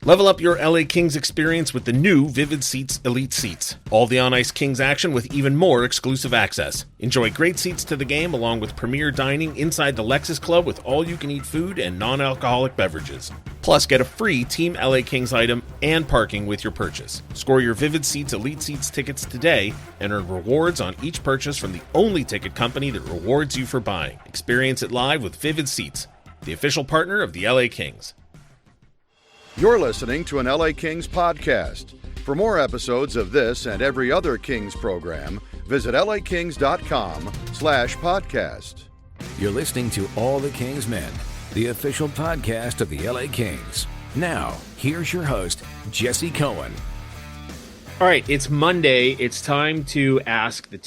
Level up your LA Kings experience with the new Vivid Seats Elite Seats. All the on-ice Kings action with even more exclusive access. Enjoy great seats to the game along with premier dining inside the Lexus Club with all-you-can-eat food and non-alcoholic beverages. Plus, get a free Team LA Kings item and parking with your purchase. Score your Vivid Seats Elite Seats tickets today and earn rewards on each purchase from the only ticket company that rewards you for buying. Experience it live with Vivid Seats, the official partner of the LA Kings. You're listening to an LA Kings podcast. For more episodes of this and every other Kings program, visit lakings.com/podcast. You're listening to All the Kings Men, the official podcast of the LA Kings. Now, here's your host, Jesse Cohen. All right, it's Monday. It's time to ask the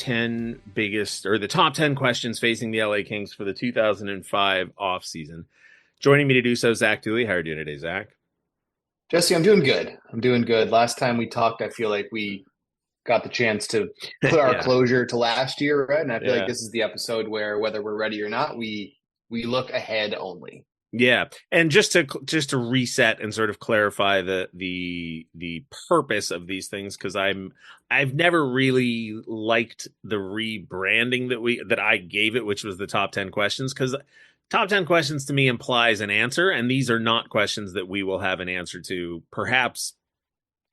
top 10 questions facing the LA Kings for the 2005 offseason. Joining me to do so, Zach Dooley. How are you doing today, Zach? Jesse, I'm doing good. Last time we talked, I feel like we got the chance to put our closure to last year, right? And I feel like this is the episode where, whether we're ready or not, we look ahead only. Yeah, and just to reset and sort of clarify the purpose of these things, because I've never really liked the rebranding that I gave it, which was the top 10 questions, because top 10 questions to me implies an answer, and these are not questions that we will have an answer to. Perhaps,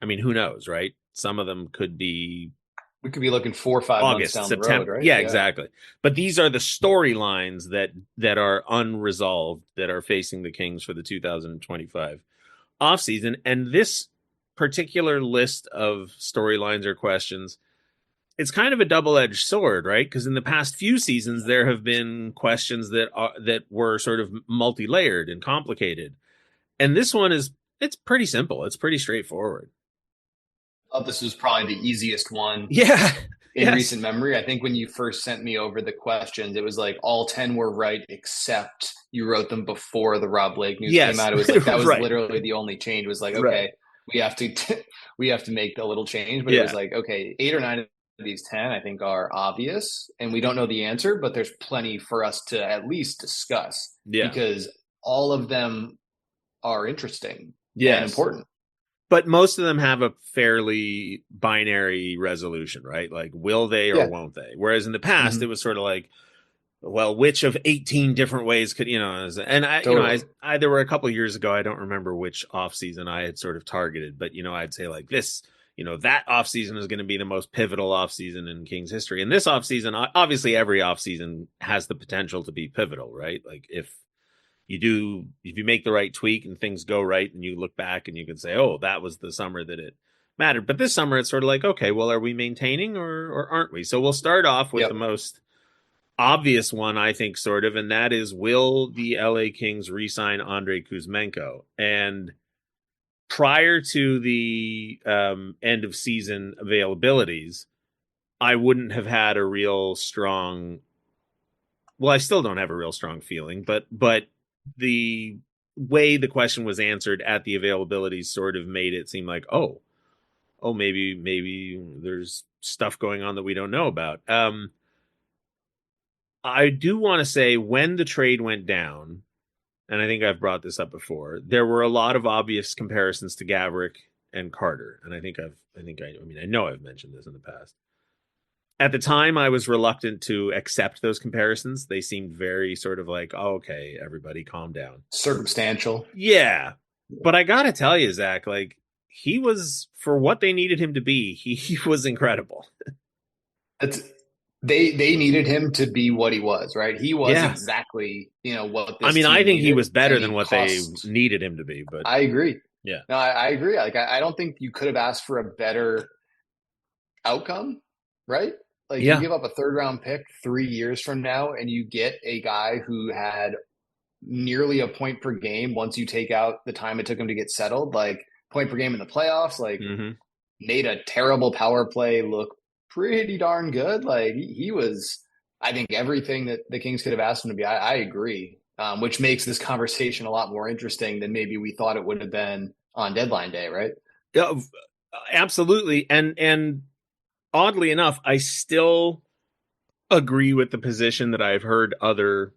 I mean, who knows, right? Some of them could be... We could be looking 4 or 5 August, months down September. the road, right? Yeah, exactly. But these are the storylines that are unresolved that are facing the Kings for the 2025 offseason. And this particular list of storylines or questions, it's kind of a double-edged sword, right? Because in the past few seasons, there have been questions that were sort of multi-layered and complicated. And this one it's pretty simple. It's pretty straightforward. This was probably the easiest one in recent memory. I think when you first sent me over the questions, it was like all 10 were right, except you wrote them before the Rob Blake news came out. It was like, that was right. Literally the only change. It was like, okay, right. we have to make a little change, but it was like, okay, 8 or 9 of these 10 I think are obvious and we don't know the answer, but there's plenty for us to at least discuss because all of them are interesting and important. But most of them have a fairly binary resolution, right? Like, will they or won't they? Whereas in the past, it was sort of like, well, which of 18 different ways could, and I there were a couple of years ago, I don't remember which offseason I had sort of targeted, but, I'd say like this, that offseason is going to be the most pivotal offseason in Kings history. And this offseason, obviously every offseason has the potential to be pivotal, right? Like if you make the right tweak and things go right and you look back and you can say, oh, that was the summer that it mattered. But this summer, it's sort of like, okay, well, are we maintaining or aren't we? So we'll start off with the most obvious one, I think, sort of, and that is, will the LA Kings re-sign Andrei Kuzmenko? And prior to the end of season availabilities, I wouldn't have had a real strong, well, I still don't have a real strong feeling, but the way the question was answered at the availability sort of made it seem like, oh, maybe there's stuff going on that we don't know about. I do want to say, when the trade went down, and I think I've brought this up before, there were a lot of obvious comparisons to Gaborik and Carter. And I know I've mentioned this in the past. At the time, I was reluctant to accept those comparisons. They seemed very sort of like, oh, okay, everybody calm down. Circumstantial. Yeah. But I got to tell you, Zach, like, he was, for what they needed him to be, he was incredible. They needed him to be what he was, right? He was exactly, what this I think he was better than what they needed him to be. But I agree. Yeah. No, I agree. Like, I don't think you could have asked for a better outcome, right? Like, you give up a 3rd round pick 3 years from now, and you get a guy who had nearly a point per game once you take out the time it took him to get settled, like point per game in the playoffs, like made a terrible power play look pretty darn good. Like, he was, I think, everything that the Kings could have asked him to be. I agree, which makes this conversation a lot more interesting than maybe we thought it would have been on deadline day, right? Yeah, absolutely. And oddly enough, I still agree with the position that I've heard other,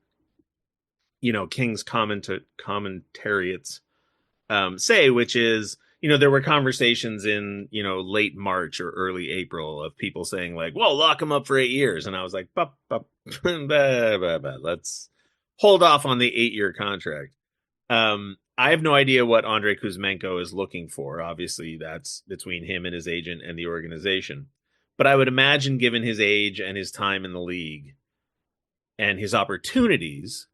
Kings commentariats say, which is, there were conversations in, late March or early April of people saying like, well, lock him up for 8 years. And I was like, let's hold off on the 8-year contract. I have no idea what Andrei Kuzmenko is looking for. Obviously, that's between him and his agent and the organization. But I would imagine, given his age and his time in the league and his opportunities,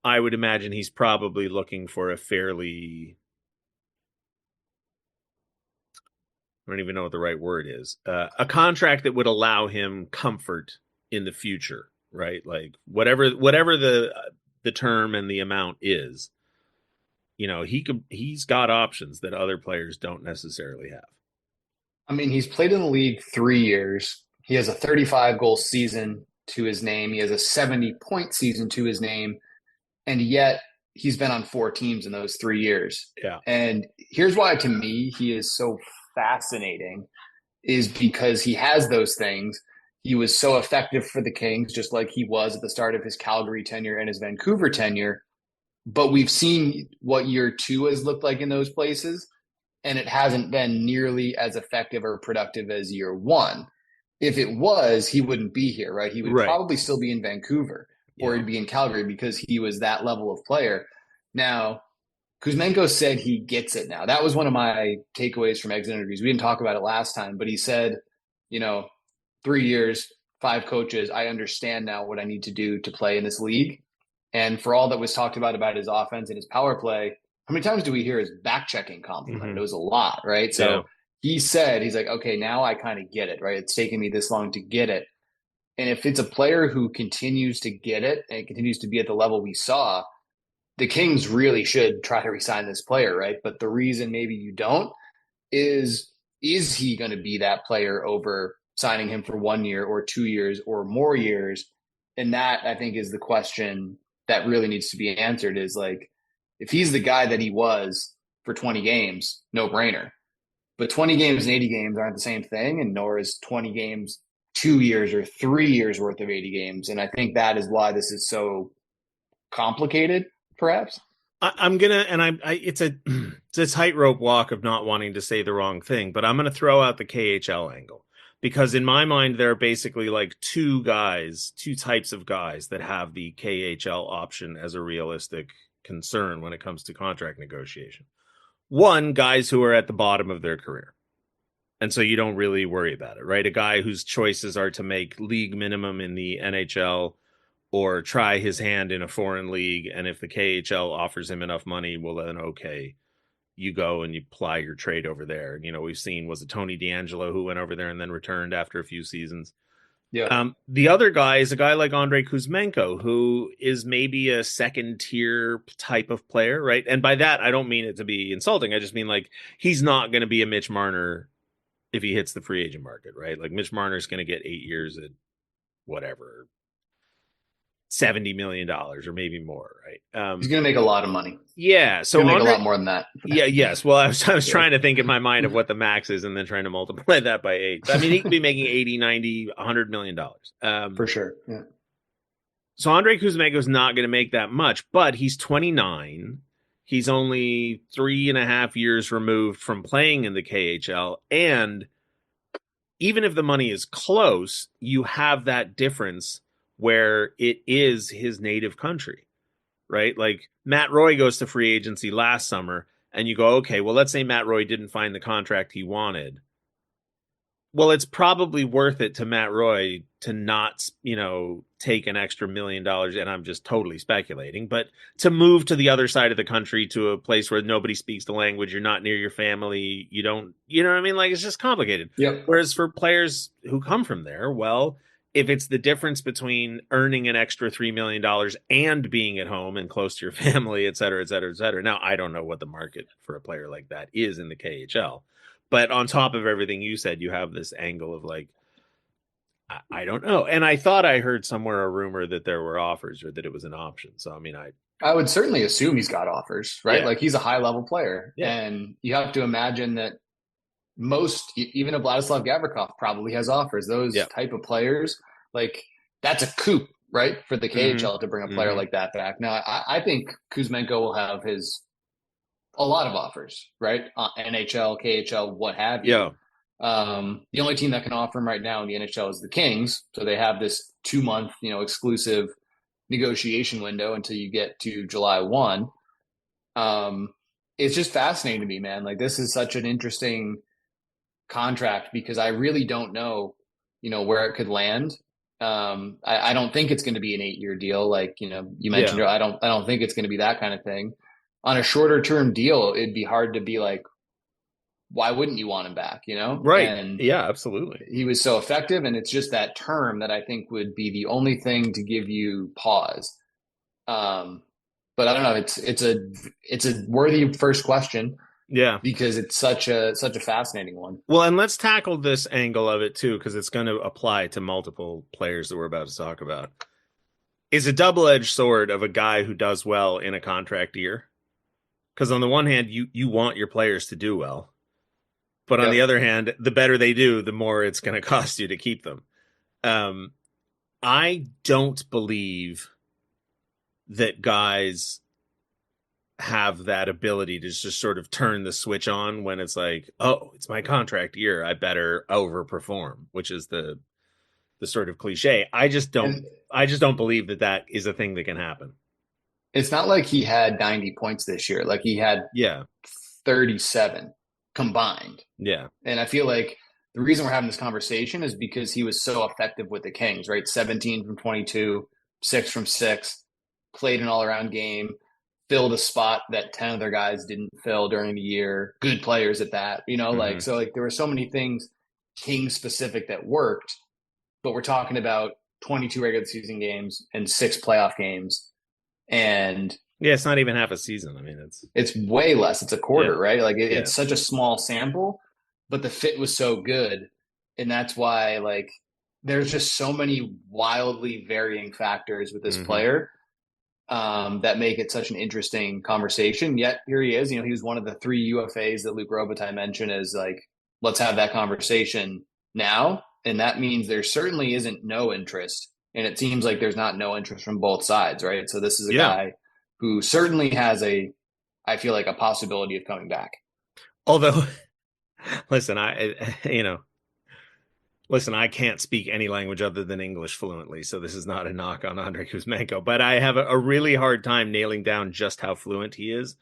I would imagine he's probably looking for a fairly, I don't even know what the right word is, a contract that would allow him comfort in the future, right? Like whatever the term and the amount is, he's got options that other players don't necessarily have. I mean, he's played in the league 3 years. He has a 35-goal season to his name. He has a 70-point season to his name. And yet he's been on 4 teams in those 3 years. Yeah. And here's why, to me, he is so fascinating, is because he has those things. He was so effective for the Kings, just like he was at the start of his Calgary tenure and his Vancouver tenure. But we've seen what year 2 has looked like in those places, and it hasn't been nearly as effective or productive as year 1. If it was, he wouldn't be here, right? He would probably still be in Vancouver, or he'd be in Calgary, because he was that level of player. Now, Kuzmenko said he gets it now. That was one of my takeaways from exit interviews. We didn't talk about it last time, but he said, 3 years, 5 coaches, I understand now what I need to do to play in this league. And for all that was talked about his offense and his power play, how many times do we hear his back-checking compliment? It was a lot, right? So he said, he's like, okay, now I kind of get it, right? It's taken me this long to get it. And if it's a player who continues to get it and continues to be at the level we saw, the Kings really should try to re-sign this player, right? But the reason maybe you don't is he going to be that player over signing him for 1 year or 2 years or more years? And that, I think, is the question that really needs to be answered, is like, if he's the guy that he was for 20 games, no brainer. But 20 games and 80 games aren't the same thing, and nor is 20 games 2 years or 3 years worth of 80 games. And I think that is why this is so complicated, perhaps. It's a tightrope walk of not wanting to say the wrong thing, but I'm going to throw out the KHL angle, because in my mind, there are basically like two types of guys that have the KHL option as a realistic concern when it comes to contract negotiation. One, guys who are at the bottom of their career. And so you don't really worry about it, right? A guy whose choices are to make league minimum in the NHL or try his hand in a foreign league. And if the KHL offers him enough money, well, then, okay, you go and you ply your trade over there. And, we've seen, was it Tony DeAngelo who went over there and then returned after a few seasons? Yeah. The other guy is a guy like Andrei Kuzmenko, who is maybe a second tier type of player, right? And by that, I don't mean it to be insulting. I just mean like, he's not going to be a Mitch Marner if he hits the free agent market, right? Like Mitch Marner's going to get 8 years at whatever, $70 million or maybe more, right? He's going to make a lot of money. Yeah. So make a lot more than that. Yeah. Yes. Well, I was trying to think in my mind of what the max is and then trying to multiply that by 8. I mean, he could be making 80, 90, $100 million. For sure. Yeah. So Andrei Kuzmenko is not going to make that much, but he's 29. He's only 3.5 years removed from playing in the KHL. And even if the money is close, you have that difference where it is his native country, right? Like Matt Roy goes to free agency last summer and you go, okay, well, let's say Matt Roy didn't find the contract he wanted. Well, it's probably worth it to Matt Roy to not, take an extra $1 million, and I'm just totally speculating, but to move to the other side of the country to a place where nobody speaks the language, you're not near your family, you don't, you know what I mean? Like, it's just complicated. Yep. Whereas for players who come from there, well, if it's the difference between earning an extra $3 million and being at home and close to your family, et cetera, et cetera, et cetera. Now, I don't know what the market for a player like that is in the KHL. But on top of everything you said, you have this angle of like, I don't know. And I thought I heard somewhere a rumor that there were offers or that it was an option. So, I mean, I would certainly assume he's got offers, right? Yeah. Like he's a high level player. Yeah. And you have to imagine that even a Vladislav Gavrikov probably has offers. Those type of players, like that's a coup, right? For the KHL to bring a player like that back. Now, I think Kuzmenko will have his a lot of offers, right? NHL, KHL, what have you. Yeah. The only team that can offer him right now in the NHL is the Kings. So they have this 2-month, exclusive negotiation window until you get to July 1. It's just fascinating to me, man. Like, this is such an interesting contract because I really don't know, where it could land. I don't think it's going to be an 8-year deal. Like, you mentioned, I don't think it's going to be that kind of thing. On a shorter term deal, it'd be hard to be like, why wouldn't you want him back? Right. And yeah, absolutely. He was so effective, and it's just that term that I think would be the only thing to give you pause. But I don't know. It's a worthy first question. Yeah, because it's such a fascinating one. Well, and let's tackle this angle of it too, because it's going to apply to multiple players that we're about to talk about. Is a double-edged sword of a guy who does well in a contract year. Because on the one hand, you want your players to do well. But on the other hand, the better they do, the more it's going to cost you to keep them. I don't believe that guys have that ability to just sort of turn the switch on when it's like, oh, it's my contract year, I better overperform, which is the sort of cliche. I just don't believe that is a thing that can happen. It's not like he had 90 points this year. Like, he had 37 combined. Yeah. And I feel like the reason we're having this conversation is because he was so effective with the Kings, right? 17 from 22, 6 from 6, played an all-around game, filled a spot that 10 other guys didn't fill during the year. Good players at that, so there were so many things King specific that worked, but we're talking about 22 regular season games and 6 playoff games. And yeah, it's not even half a season. I mean, it's way less. It's a quarter, right? Like it's such a small sample, but the fit was so good. And that's why, like, there's just so many wildly varying factors with this player that make it such an interesting conversation. Yet here he is. He was one of the 3 UFAs that Luc Robitaille mentioned as like, let's have that conversation now. And that means there certainly isn't no interest. And it seems like there's not no interest from both sides, right? So this is a guy who certainly has I feel like a possibility of coming back. Although, listen, I can't speak any language other than English fluently, so this is not a knock on Andrei Kuzmenko, but I have a really hard time nailing down just how fluent he is,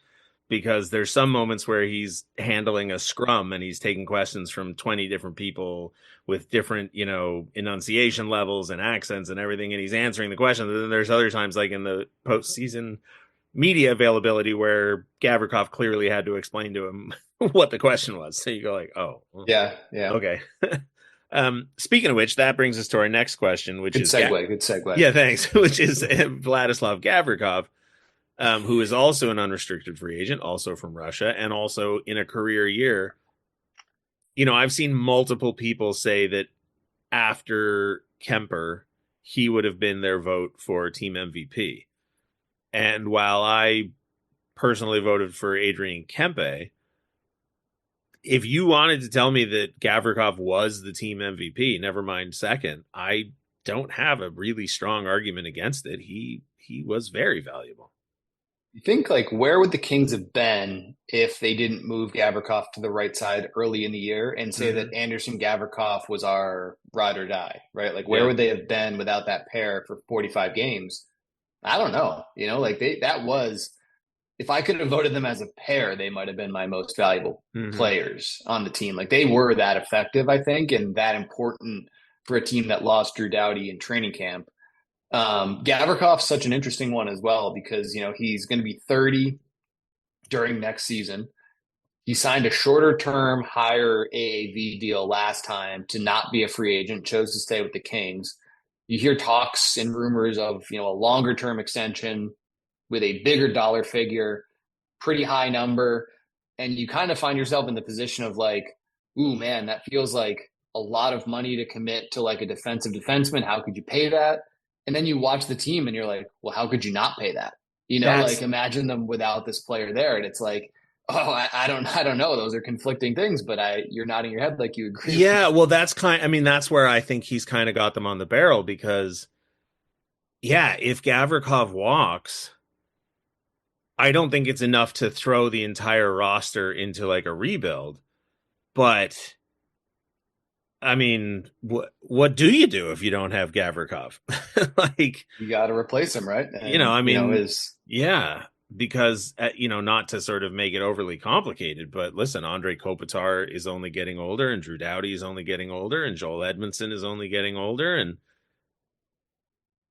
because there's some moments where he's handling a scrum and he's taking questions from 20 different people with different, enunciation levels and accents and everything, and he's answering the questions. And then there's other times, like in the postseason media availability, where Gavrikov clearly had to explain to him what the question was. So you go like, oh, well, yeah, okay. Speaking of which, that brings us to our next question, which good is segue. Yeah, thanks. Which is Vladislav Gavrikov, who is also an unrestricted free agent, also from Russia, and also in a career year. I've seen multiple people say that after Kemper, he would have been their vote for team MVP. And while I personally voted for Adrian Kempe, if you wanted to tell me that Gavrikov was the team MVP, never mind second, I don't have a really strong argument against it. He was very valuable. You think, like, where would the Kings have been if they didn't move Gavrikov to the right side early in the year and say that Anderson Gavrikov was our ride or die, right? Like, where would they have been without that pair for 45 games? I don't know. That was, if I could have voted them as a pair, they might have been my most valuable players on the team. Like, they were that effective, I think, and that important for a team that lost Drew Doughty in training camp. Gavrikov's such an interesting one as well, because, he's going to be 30 during next season. He signed a shorter term, higher AAV deal last time to not be a free agent, chose to stay with the Kings. You hear talks and rumors of, a longer term extension with a bigger dollar figure, pretty high number. And you kind of find yourself in the position of like, ooh, man, that feels like a lot of money to commit to like a defensive defenseman. How could you pay that? And then you watch the team and you're like, well, how could you not pay that? Like, imagine them without this player there. And it's like, oh, I don't know. Those are conflicting things, but you're nodding your head like you agree. Yeah, well, that's where I think he's kind of got them on the barrel, because if Gavrikov walks, I don't think it's enough to throw the entire roster into like a rebuild, but I mean, what do you do if you don't have Gavrikov? Like, You got to replace him, right? I And, mean, yeah, because not to sort of make it overly complicated, but listen, Andre Kopitar is only getting older, and Drew Doughty is only getting older, and Joel Edmondson is only getting older, and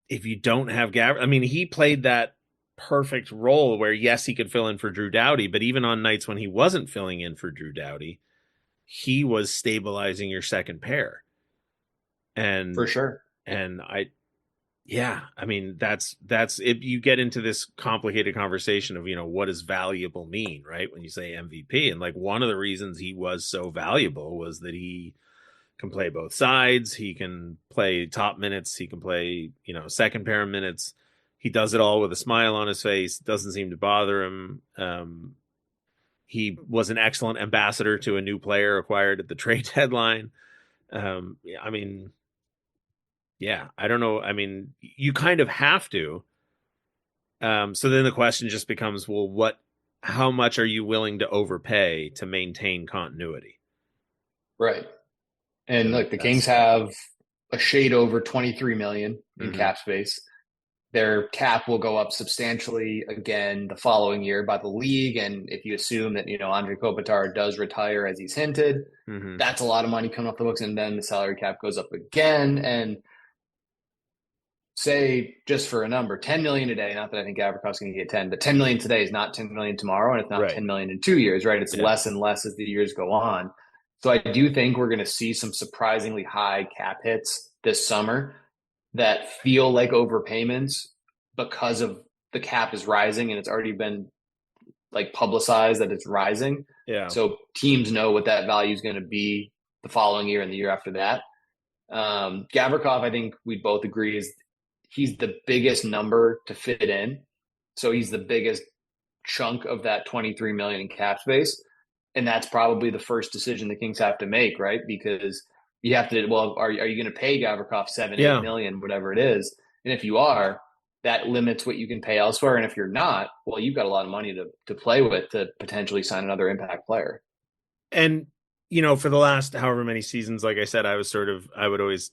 if you don't have I mean, he played that perfect role where yes, he could fill in for Drew Doughty, but even on nights when he wasn't filling in for Drew Doughty, he was stabilizing your second pair. And for sure. And I mean, that's if you get into this complicated conversation of, what does valuable mean, right? When you say MVP, and like one of the reasons he was so valuable was that he can play both sides. He can play top minutes. He can play, second pair minutes. He does it all with a smile on his face. Doesn't seem to bother him. He was an excellent ambassador to a new player acquired at the trade deadline. I mean, yeah, I don't know. I mean, you kind of have to. So then the question just becomes, well, how much are you willing to overpay to maintain continuity? Right. And look, the Kings have a shade over 23 million in cap space. Their cap will go up substantially again the following year by the league. And if you assume that, Andre Kopitar does retire as he's hinted, that's a lot of money coming off the books. And then the salary cap goes up again. And say, just for a number, 10 million today, not that I think Gavrikov's going to get 10, but 10 million today is not 10 million tomorrow. And it's not 10 million in 2 years, right? It's less and less as the years go on. So I do think we're going to see some surprisingly high cap hits this summer that feel like overpayments because of the cap is rising, and it's already been like publicized that it's rising. Yeah. So teams know what that value is going to be the following year and the year after that. Gavrikov, I think we both agree, is he's the biggest number to fit in. So he's the biggest chunk of that 23 million in cap space. And that's probably the first decision the Kings have to make, right? Because you have to, are you going to pay Gavrikov 7, 8 million, whatever it is? And if you are, that limits what you can pay elsewhere. And if you're not, well, you've got a lot of money to play with to potentially sign another impact player. And, for the last however many seasons, like I said, I would always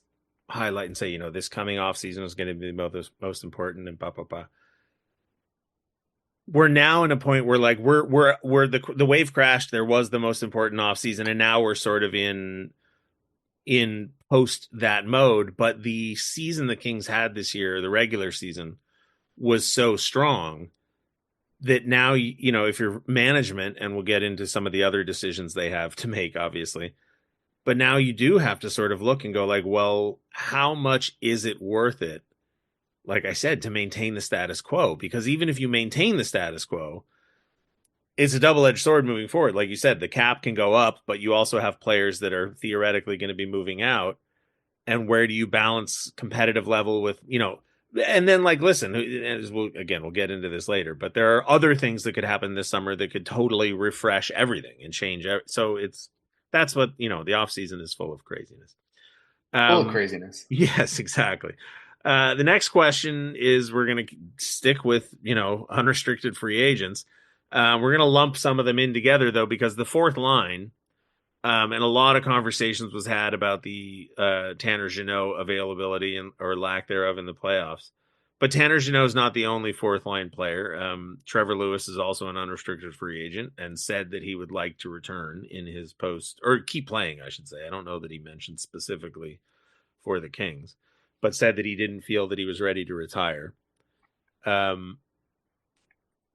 highlight and say, this coming off season is going to be the most important, and blah, blah, blah. We're now in a point where like we're the wave crashed. There was the most important off season, and now we're sort of in post that mode. But the season the Kings had this year, the regular season, was so strong that now, if you're management, and we'll get into some of the other decisions they have to make, obviously, but now you do have to sort of look and go like, well, how much is it worth it? Like I said, to maintain the status quo, because even if you maintain the status quo, it's a double-edged sword moving forward. Like you said, the cap can go up, but you also have players that are theoretically going to be moving out. And where do you balance competitive level with, and then like, listen, we'll get into this later, but there are other things that could happen this summer that could totally refresh everything and change. So that's what, the off season is full of craziness. Full of craziness. Yes, exactly. The next question is, we're going to stick with, unrestricted free agents. We're going to lump some of them in together, though, because the fourth line, and a lot of conversations was had about the Tanner Jeannot availability or lack thereof in the playoffs. But Tanner Jeannot is not the only fourth line player. Trevor Lewis is also an unrestricted free agent and said that he would like to return in his post, or keep playing, I should say. I don't know that he mentioned specifically for the Kings, but said that he didn't feel that he was ready to retire.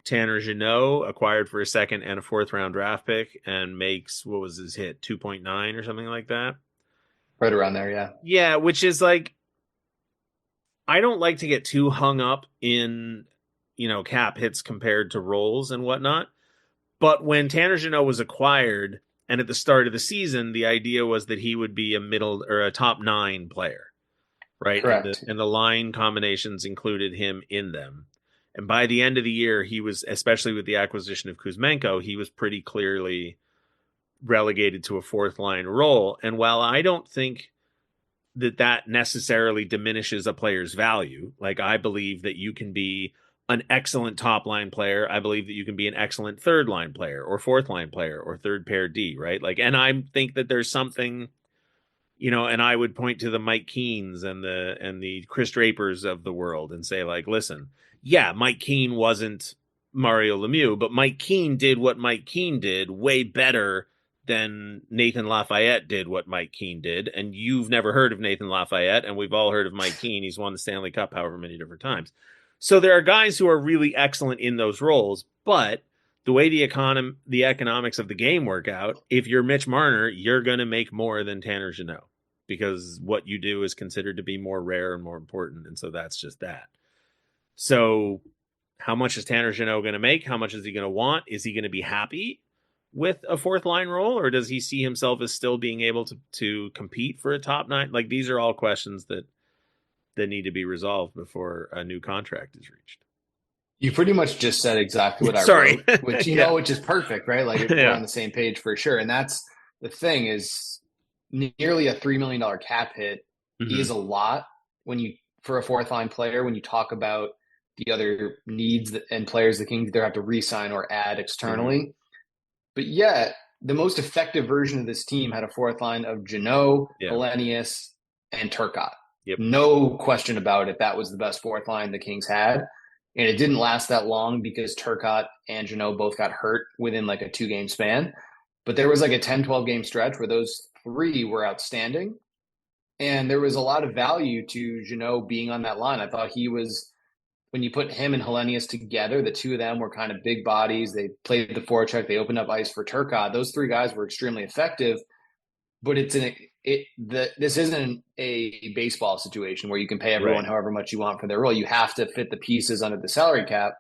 Tanner Jeannot acquired for a second and a fourth round draft pick and makes, what was his hit, 2.9 or something like that? Right around there, yeah. Yeah, which is like, I don't like to get too hung up in, cap hits compared to roles and whatnot. But when Tanner Jeannot was acquired, and at the start of the season, the idea was that he would be a middle or a top 9 player. Right. Correct. And the line combinations included him in them. And by the end of the year, he was, especially with the acquisition of Kuzmenko, he was pretty clearly relegated to a fourth line role. And while I don't think that necessarily diminishes a player's value, like I believe that you can be an excellent top line player. I believe that you can be an excellent third line player or fourth line player or third pair D, right? Like, and I think that there's something, and I would point to the Mike Keens and the Chris Drapers of the world and say, like, listen, yeah, Mike Keen wasn't Mario Lemieux, but Mike Keen did what Mike Keen did way better than Nathan Lafayette did what Mike Keen did. And you've never heard of Nathan Lafayette, and we've all heard of Mike Keen. He's won the Stanley Cup however many different times. So there are guys who are really excellent in those roles, but the way the economics of the game work out, if you're Mitch Marner, you're going to make more than Tanner Jeannot because what you do is considered to be more rare and more important. And so that's just that. So how much is Tanner Jeannot going to make? How much is he going to want? Is he going to be happy with a fourth line role, or does he see himself as still being able to compete for a top nine? Like, these are all questions that need to be resolved before a new contract is reached. You pretty much just said exactly what I wrote, which, which is perfect, right? Like, we're on the same page for sure. And that's the thing, is nearly a $3 million cap hit is a lot for a fourth line player, when you talk about the other needs and players the Kings either have to re-sign or add externally. But yet, the most effective version of this team had a fourth line of Jeannot, Hellenius, and Turcotte. Yep. No question about it. That was the best fourth line the Kings had. And it didn't last that long because Turcotte and Jeannot both got hurt within like a 2-game span. But there was like a 10, 12-game stretch where those three were outstanding. And there was a lot of value to Jeannot being on that line. I thought he was, when you put him and Hellenius together, the two of them were kind of big bodies. They played the forecheck. They opened up ice for Turcotte. Those three guys were extremely effective. But this isn't a baseball situation where you can pay everyone however much you want for their role. You have to fit the pieces under the salary cap.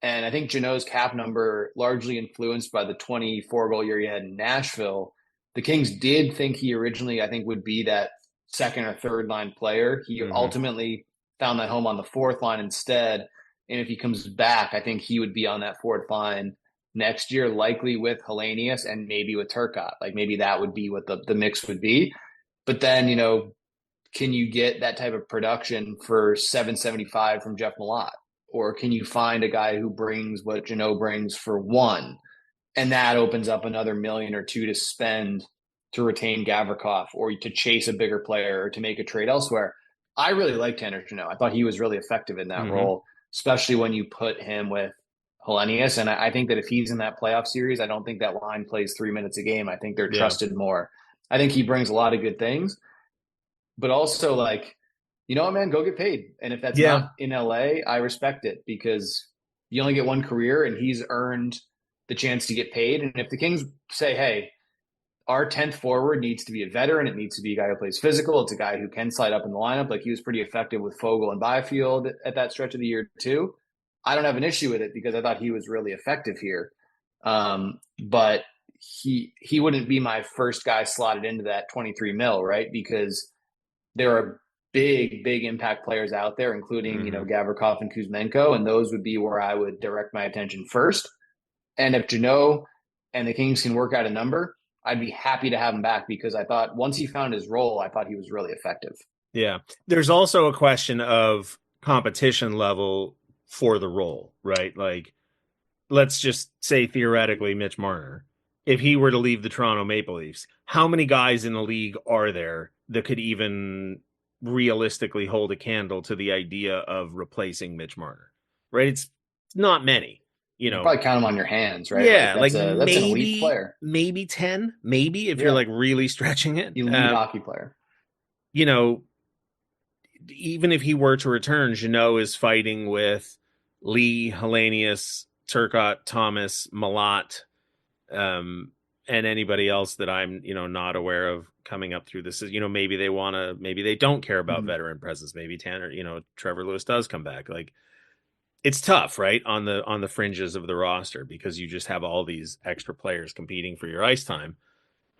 And I think Jeannot's cap number, largely influenced by the 24-goal year he had in Nashville. The Kings did think he originally, I think, would be that second or third line player. He ultimately found that home on the fourth line instead. And if he comes back, I think he would be on that fourth line next year, likely with Hellenius and maybe with Turcotte. Like, maybe that would be what the mix would be. But then, can you get that type of production for $775 from Jeff Malott? Or can you find a guy who brings what Jeannot brings for $1? And that opens up another $1 million or $2 million to spend to retain Gavrikov, or to chase a bigger player, or to make a trade elsewhere. I really like Tanner Jeannot. I thought he was really effective in that role, especially when you put him with Hellenius. And I think that if he's in that playoff series, I don't think that line plays 3 minutes a game. I think they're trusted more. I think he brings a lot of good things, but also, like, man, go get paid. And if that's not in LA, I respect it, because you only get one career and he's earned the chance to get paid. And if the Kings say, hey, our 10th forward needs to be a veteran, it needs to be a guy who plays physical, it's a guy who can slide up in the lineup, like he was pretty effective with Fogle and Byfield at that stretch of the year too, I don't have an issue with it, because I thought he was really effective here. But he wouldn't be my first guy slotted into that 23 mil, right? Because there are big impact players out there, including, Gavrikov and Kuzmenko, and those would be where I would direct my attention first. And if Jeannot and the Kings can work out a number, I'd be happy to have him back, because I thought once he found his role, I thought he was really effective. Yeah. There's also a question of competition level for the role, right? Like, let's just say theoretically Mitch Marner, if he were to leave the Toronto Maple Leafs, how many guys in the league are there that could even realistically hold a candle to the idea of replacing Mitch Marner, right? It's not many. You probably count them on your hands, right? Yeah, that's an elite player. Maybe 10, maybe if you're like really stretching it. Elite hockey player. Even if he were to return, Jeannot is fighting with Lee, Hellenius, Turcotte, Thomas, Malott, and anybody else that I'm, not aware of coming up through this. Maybe they don't care about veteran presence. Maybe Tanner, Trevor Lewis does come back. Like, it's tough, right? On the fringes of the roster, because you just have all these extra players competing for your ice time.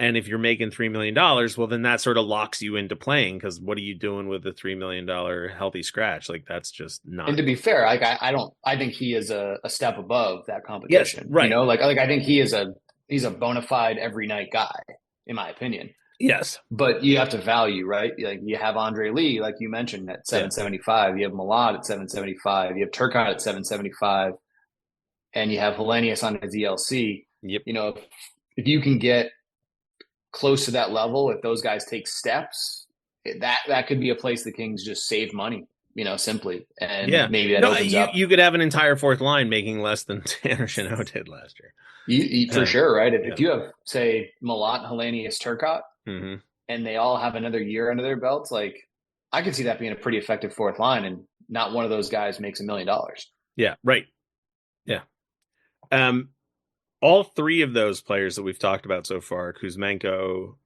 And if you're making $3 million, well, then that sort of locks you into playing, because what are you doing with the $3 million healthy scratch? Like, that's just not. And to be fair, like, I think he is a step above that competition. Yes, right. I think he's a bona fide every night guy, in my opinion. Yes. But you have to value, right? Like you have Andre Lee, like you mentioned, at 775. You have Malad at 775. You have Turcotte at 775. And you have Hellenius on his ELC. Yep. You know, if you can get close to that level, if those guys take steps, that could be a place the Kings just save money, simply. And maybe that opens up. You could have an entire fourth line making less than Tanner Chenot did last year. For sure, right? If you have, say, Malat, Hellenius, Turcotte, mm-hmm. and they all have another year under their belts, like I could see that being a pretty effective fourth line, and not one of those guys makes $1 million. Yeah, right. Yeah. All three of those players that we've talked about so far, Kuzmenko,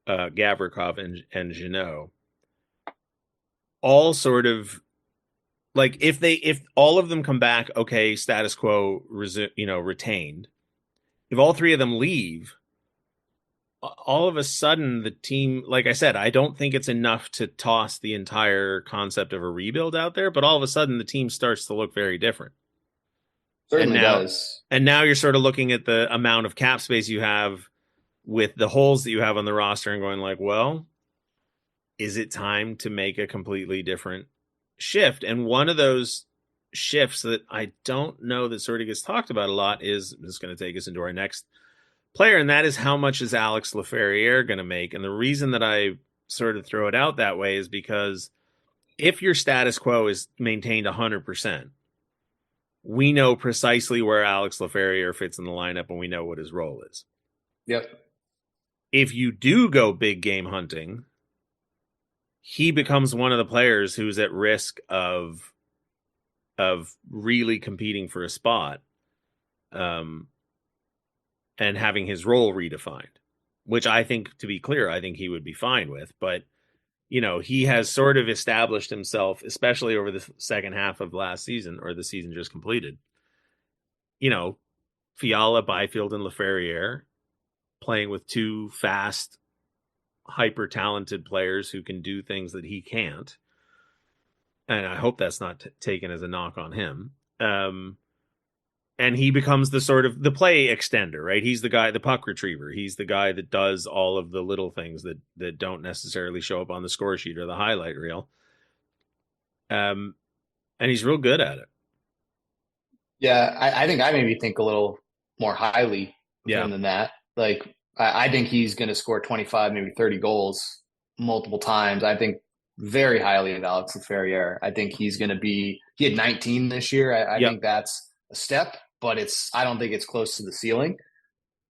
Gavrikov, and Jeannot, all sort of like if all of them come back, okay, status quo, retained. If all three of them leave, all of a sudden the team, like I said, I don't think it's enough to toss the entire concept of a rebuild out there, but all of a sudden the team starts to look very different. Certainly does. And now you're sort of looking at the amount of cap space you have with the holes that you have on the roster and going like, well, is it time to make a completely different shift? And one of those shifts that I don't know that sort of gets talked about a lot is going to take us into our next player, and that is how much is Alex Laferriere going to make? And the reason that I sort of throw it out that way is because if your status quo is maintained 100%, we know precisely where Alex Laferriere fits in the lineup, and we know what his role is. Yep. If you do go big game hunting, he becomes one of the players who's at risk of really competing for a spot, and having his role redefined, which I think, to be clear, I think he would be fine with. But, he has sort of established himself, especially over the second half of last season, or the season just completed. Fiala, Byfield, and Laferriere playing with two fast, hyper-talented players who can do things that he can't. And I hope that's not taken as a knock on him. And he becomes the sort of the play extender, right? He's the guy, the puck retriever. He's the guy that does all of the little things that don't necessarily show up on the score sheet or the highlight reel. And he's real good at it. Yeah, I think I maybe think a little more highly of him than that. Like, I think he's going to score 25, maybe 30 goals multiple times. I think very highly of Alex Laferriere. I think he's going to be – he had 19 this year. I think that's a step, but I don't think it's close to the ceiling.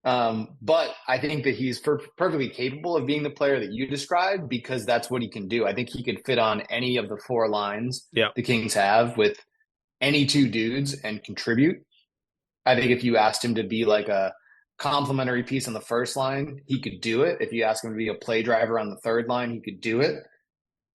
But I think that he's perfectly capable of being the player that you described, because that's what he can do. I think he could fit on any of the four lines the Kings have with any two dudes and contribute. I think if you asked him to be like a complementary piece on the first line, he could do it. If you ask him to be a play driver on the third line, he could do it.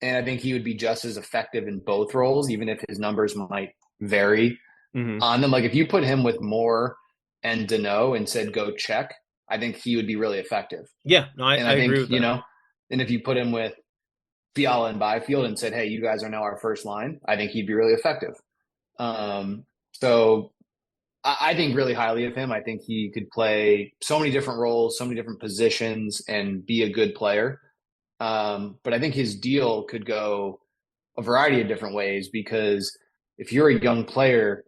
And I think he would be just as effective in both roles, even if his numbers might vary on them. Like if you put him with Moore and Danault and said, go check, I think he would be really effective. Yeah, no, I think, agree with that. And if you put him with Fiala and Byfield and said, hey, you guys are now our first line, I think he'd be really effective. So I think really highly of him. I think he could play so many different roles, so many different positions, and be a good player. But I think his deal could go a variety of different ways, because if you're a young player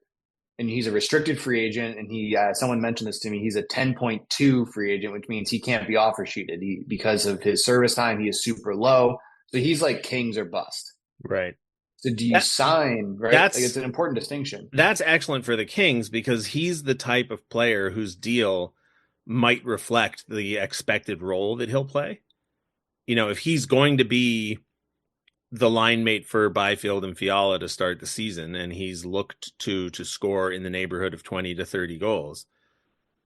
and he's a restricted free agent, and someone mentioned this to me, he's a 10.2 free agent, which means he can't be offer sheeted. Because of his service time, he is super low. So he's like Kings or bust. Right. So do you sign, right? It's an important distinction. That's excellent for the Kings, because he's the type of player whose deal might reflect the expected role that he'll play. If he's going to be the line mate for Byfield and Fiala to start the season, and he's looked to score in the neighborhood of 20 to 30 goals,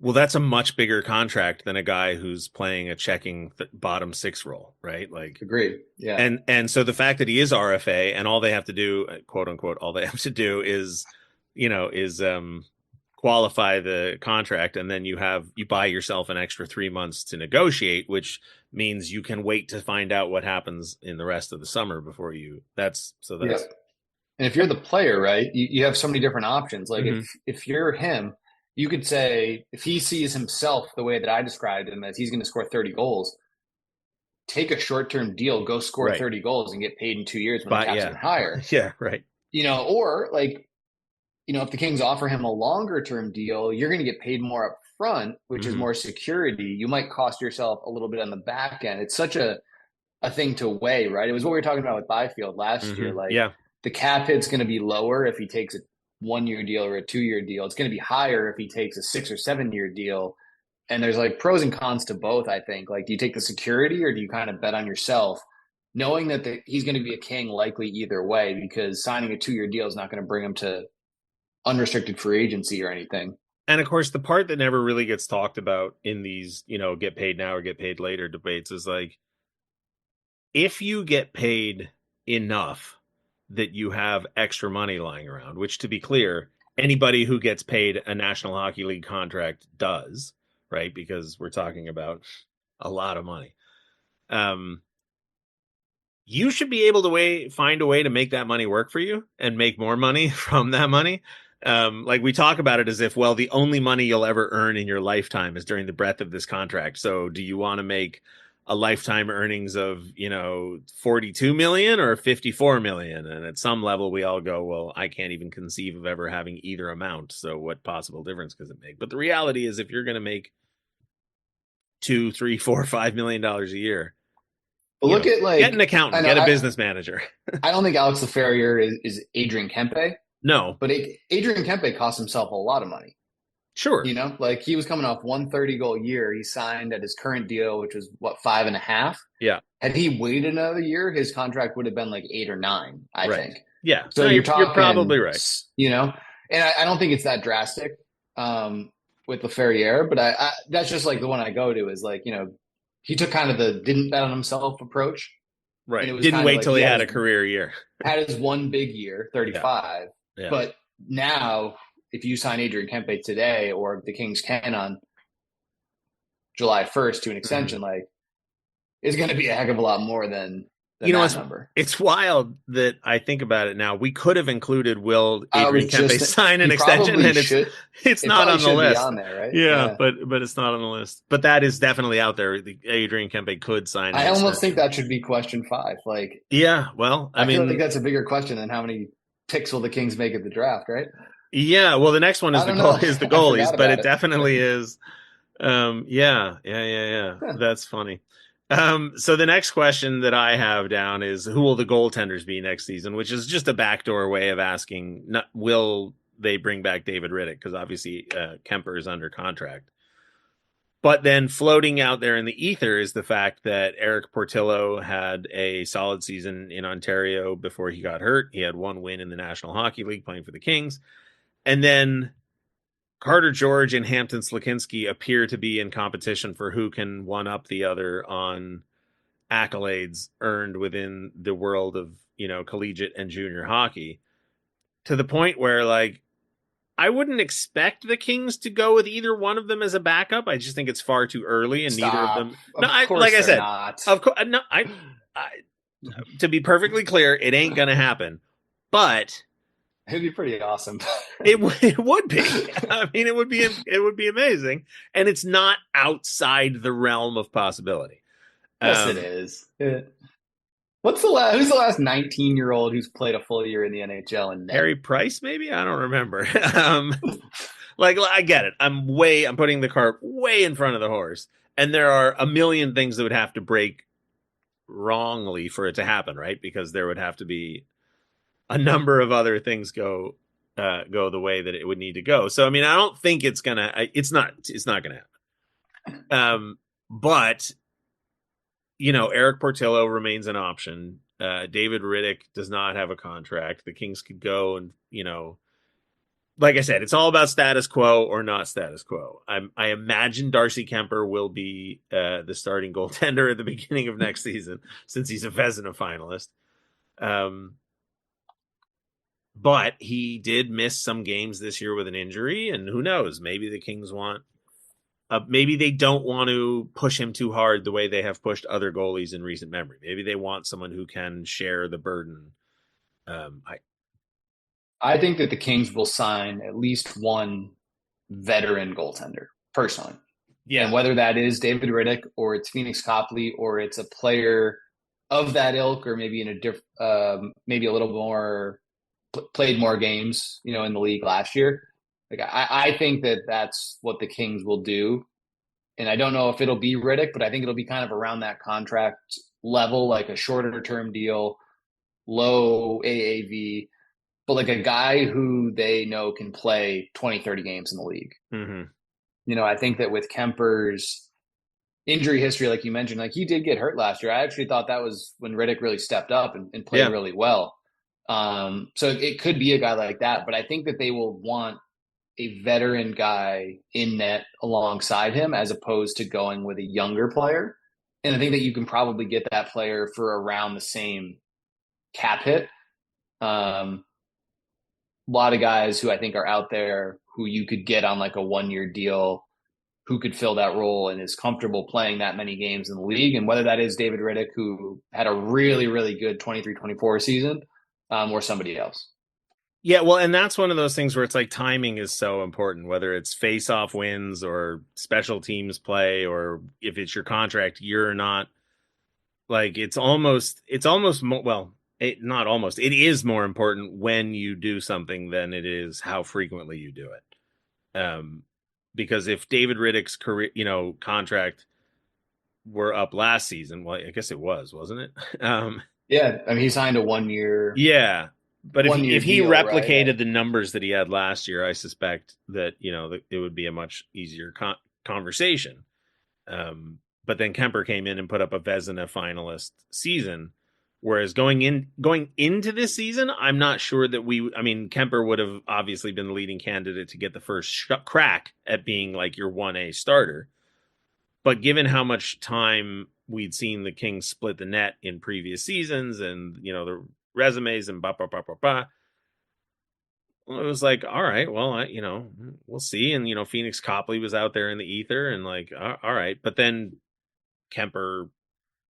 well, that's a much bigger contract than a guy who's playing a checking bottom six role, right? Like, agreed. Yeah. And so the fact that he is RFA, and all they have to do, quote unquote, all they have to do is qualify the contract, and then you buy yourself an extra 3 months to negotiate, which means you can wait to find out what happens in the rest of the summer before you. That's. And if you're the player, right, you have so many different options. Like if you're him, you could say, if he sees himself the way that I described him, as he's going to score 30 goals, take a short-term deal, go score 30 goals and get paid in 2 years when the cap's even higher. Yeah, right. Or like, if the Kings offer him a longer-term deal, you're going to get paid more up front, which is more security. You might cost yourself a little bit on the back end. It's such a thing to weigh, right? It was what we were talking about with Byfield last year. Like, the cap hit's going to be lower if he takes a 1-year deal or a 2-year deal. It's going to be higher if he takes a 6 or 7-year deal. And there's like pros and cons to both, I think. Like, do you take the security or do you kind of bet on yourself, knowing that he's going to be a King likely either way, because signing a 2-year deal is not going to bring him to unrestricted free agency or anything. And of course, the part that never really gets talked about in these, get paid now or get paid later debates is like, if you get paid enough that you have extra money lying around, which, to be clear, anybody who gets paid a National Hockey League contract does, right? Because we're talking about a lot of money. You should be able to find a way to make that money work for you and make more money from that money. Like, we talk about it as if, well, the only money you'll ever earn in your lifetime is during the breadth of this contract. So do you want to make a lifetime earnings of, 42 million or 54 million? And at some level we all go, well, I can't even conceive of ever having either amount. So what possible difference does it make? But the reality is, if you're going to make $2, $3, $4, $5 million a year, look at, like, get an accountant, get a business manager. I don't think Alex Laferriere is Adrian Kempe. No, but Adrian Kempe cost himself a lot of money. Sure. Like, he was coming off 130 goal year. He signed at his current deal, which was 5.5. Yeah. Had he waited another year, his contract would have been like 8 or 9, I think. Yeah. So you're probably right. And I don't think it's that drastic with Laferriere, but that's just like the one I go to is like, he took kind of the didn't bet on himself approach. Right. Didn't wait till he had a career year. Had his one big year, 35. Yeah. But now, if you sign Adrian Kempe today, or the Kings can on July 1st to an extension, like, it's going to be a heck of a lot more than that number. It's wild that I think about it now. We could have included will Adrian Kempe sign an extension, and it's not on the list. On there, right? Yeah, but it's not on the list. But that is definitely out there. Adrian Kempe could sign. I almost think that should be question 5. Like, yeah, well, I mean, feel like that's a bigger question than how many picks will the Kings make at the draft, right? Yeah, well, the next one is the goalies, but it definitely is. Yeah. Huh. That's funny. So the next question that I have down is, who will the goaltenders be next season? Which is just a backdoor way of asking, will they bring back David Riddick? Because obviously Kemper is under contract. But then floating out there in the ether is the fact that Eric Portillo had a solid season in Ontario before he got hurt. He had 1 win in the National Hockey League playing for the Kings. And then Carter George and Hampton Slakinski appear to be in competition for who can one-up the other on accolades earned within the world of, collegiate and junior hockey, to the point where, like, I wouldn't expect the Kings to go with either one of them as a backup. I just think it's far too early, and neither of them. Of course, no. To be perfectly clear, it ain't gonna happen. But it'd be pretty awesome. it would be. I mean, it would be amazing, and it's not outside the realm of possibility. Yes, it is. Who's the last 19-year-old who's played a full year in the NHL? And Harry Price, maybe? I don't remember. Like, I get it. I'm putting the cart way in front of the horse, and there are a million things that would have to break wrongly for it to happen, right? Because there would have to be a number of other things go the way that it would need to go. So, I mean, I don't think it's not gonna happen. But Eric Portillo remains an option. David Riddick does not have a contract. The Kings could go and, like I said, it's all about status quo or not status quo. I imagine Darcy Kemper will be the starting goaltender at the beginning of next season, since he's a Vezina finalist. But he did miss some games this year with an injury, and who knows? Maybe the Kings maybe they don't want to push him too hard the way they have pushed other goalies in recent memory. Maybe they want someone who can share the burden. I think that the Kings will sign at least one veteran goaltender, personally. Yeah. And whether that is David Riddick or it's Phoenix Copley or it's a player of that ilk, or maybe in maybe a little more played more games, in the league last year. Like I think that's what the Kings will do. And I don't know if it'll be Riddick, but I think it'll be kind of around that contract level, like a shorter term deal, low AAV, but like a guy who they know can play 20, 30 games in the league. Mm-hmm. I think that with Kemper's injury history, like you mentioned, like he did get hurt last year. I actually thought that was when Riddick really stepped up and played really well. So it could be a guy like that, but I think that they will want a veteran guy in net alongside him as opposed to going with a younger player. And I think that you can probably get that player for around the same cap hit. A lot of guys who I think are out there who you could get on like a 1-year deal who could fill that role and is comfortable playing that many games in the league. And whether that is David Riddick, who had a really, really good 23-24 season, or somebody else. Yeah, well, and that's one of those things where it's like timing is so important, whether it's face-off wins or special teams play, or if it's your contract, you're not like it is more important when you do something than it is how frequently you do it. Because if David Riddick's career, contract were up last season, well, I guess it wasn't it? Yeah, I mean, he signed a 1-year. Yeah. But if he deal, replicated right? the numbers that he had last year, I suspect that, it would be a much easier conversation. But then Kemper came in and put up a Vezina finalist season. Whereas going into this season, I'm not sure that Kemper would have obviously been the leading candidate to get the first crack at being like your 1A starter. But given how much time we'd seen the Kings split the net in previous seasons and, the resumes and it was like, all right, well, we'll see. And, Phoenix Copley was out there in the ether and like, all right. But then Kemper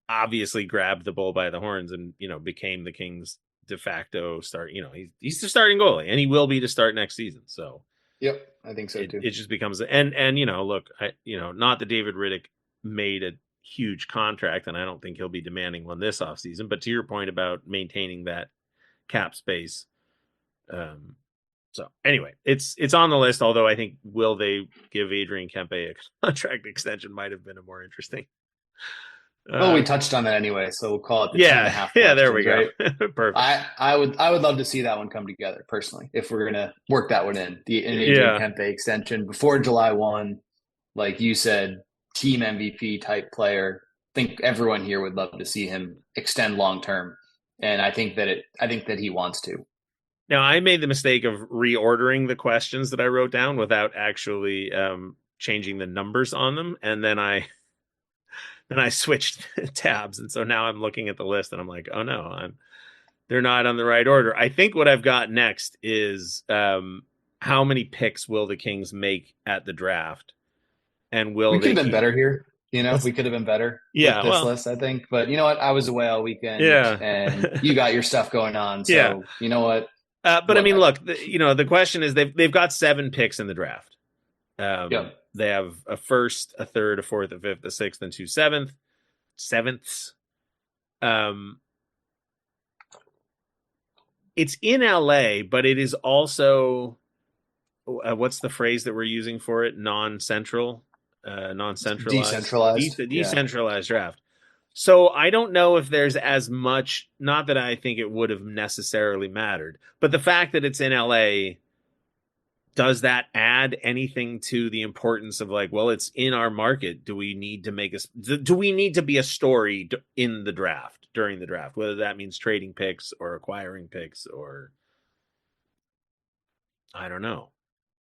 obviously grabbed the bull by the horns and, became the Kings de facto start. He's the starting goalie and he will be to start next season. So, yep, I think so too. It just becomes, and look, not that David Riddick made a huge contract, and I don't think he'll be demanding one this offseason, but to your point about maintaining that cap space. So anyway, it's on the list, although I think will they give Adrian Kempe a contract extension might have been a more interesting. Well, we touched on that anyway, so we'll call it the 10.5 Yeah, there we go. Right? Perfect. I would love to see that one come together personally, if we're gonna work that one in. An Adrian Kempe extension before July 1, like you said, team MVP type player. I think everyone here would love to see him extend long term. And I think that he wants to. Now, I made the mistake of reordering the questions that I wrote down without actually changing the numbers on them. And then I switched tabs. And so now I'm looking at the list and I'm like, oh no, they're not on the right order. I think what I've got next is how many picks will the Kings make at the draft? And we could have been better here. We could have been better with this list, I think. But you know what? I was away all weekend and you got your stuff going on. So you know what? But I mean, look, the question is they've got 7 picks in the draft. They have a first, a third, a fourth, a fifth, a sixth, and 2 sevenths. It's in LA, but it is also what's the phrase that we're using for it? Non-centralized, decentralized draft. So I don't know if there's as much, not that I think it would have necessarily mattered, but the fact that it's in LA, does that add anything to the importance of like, well, it's in our market. Do we need to be a story in the draft, during the draft, whether that means trading picks or acquiring picks or I don't know.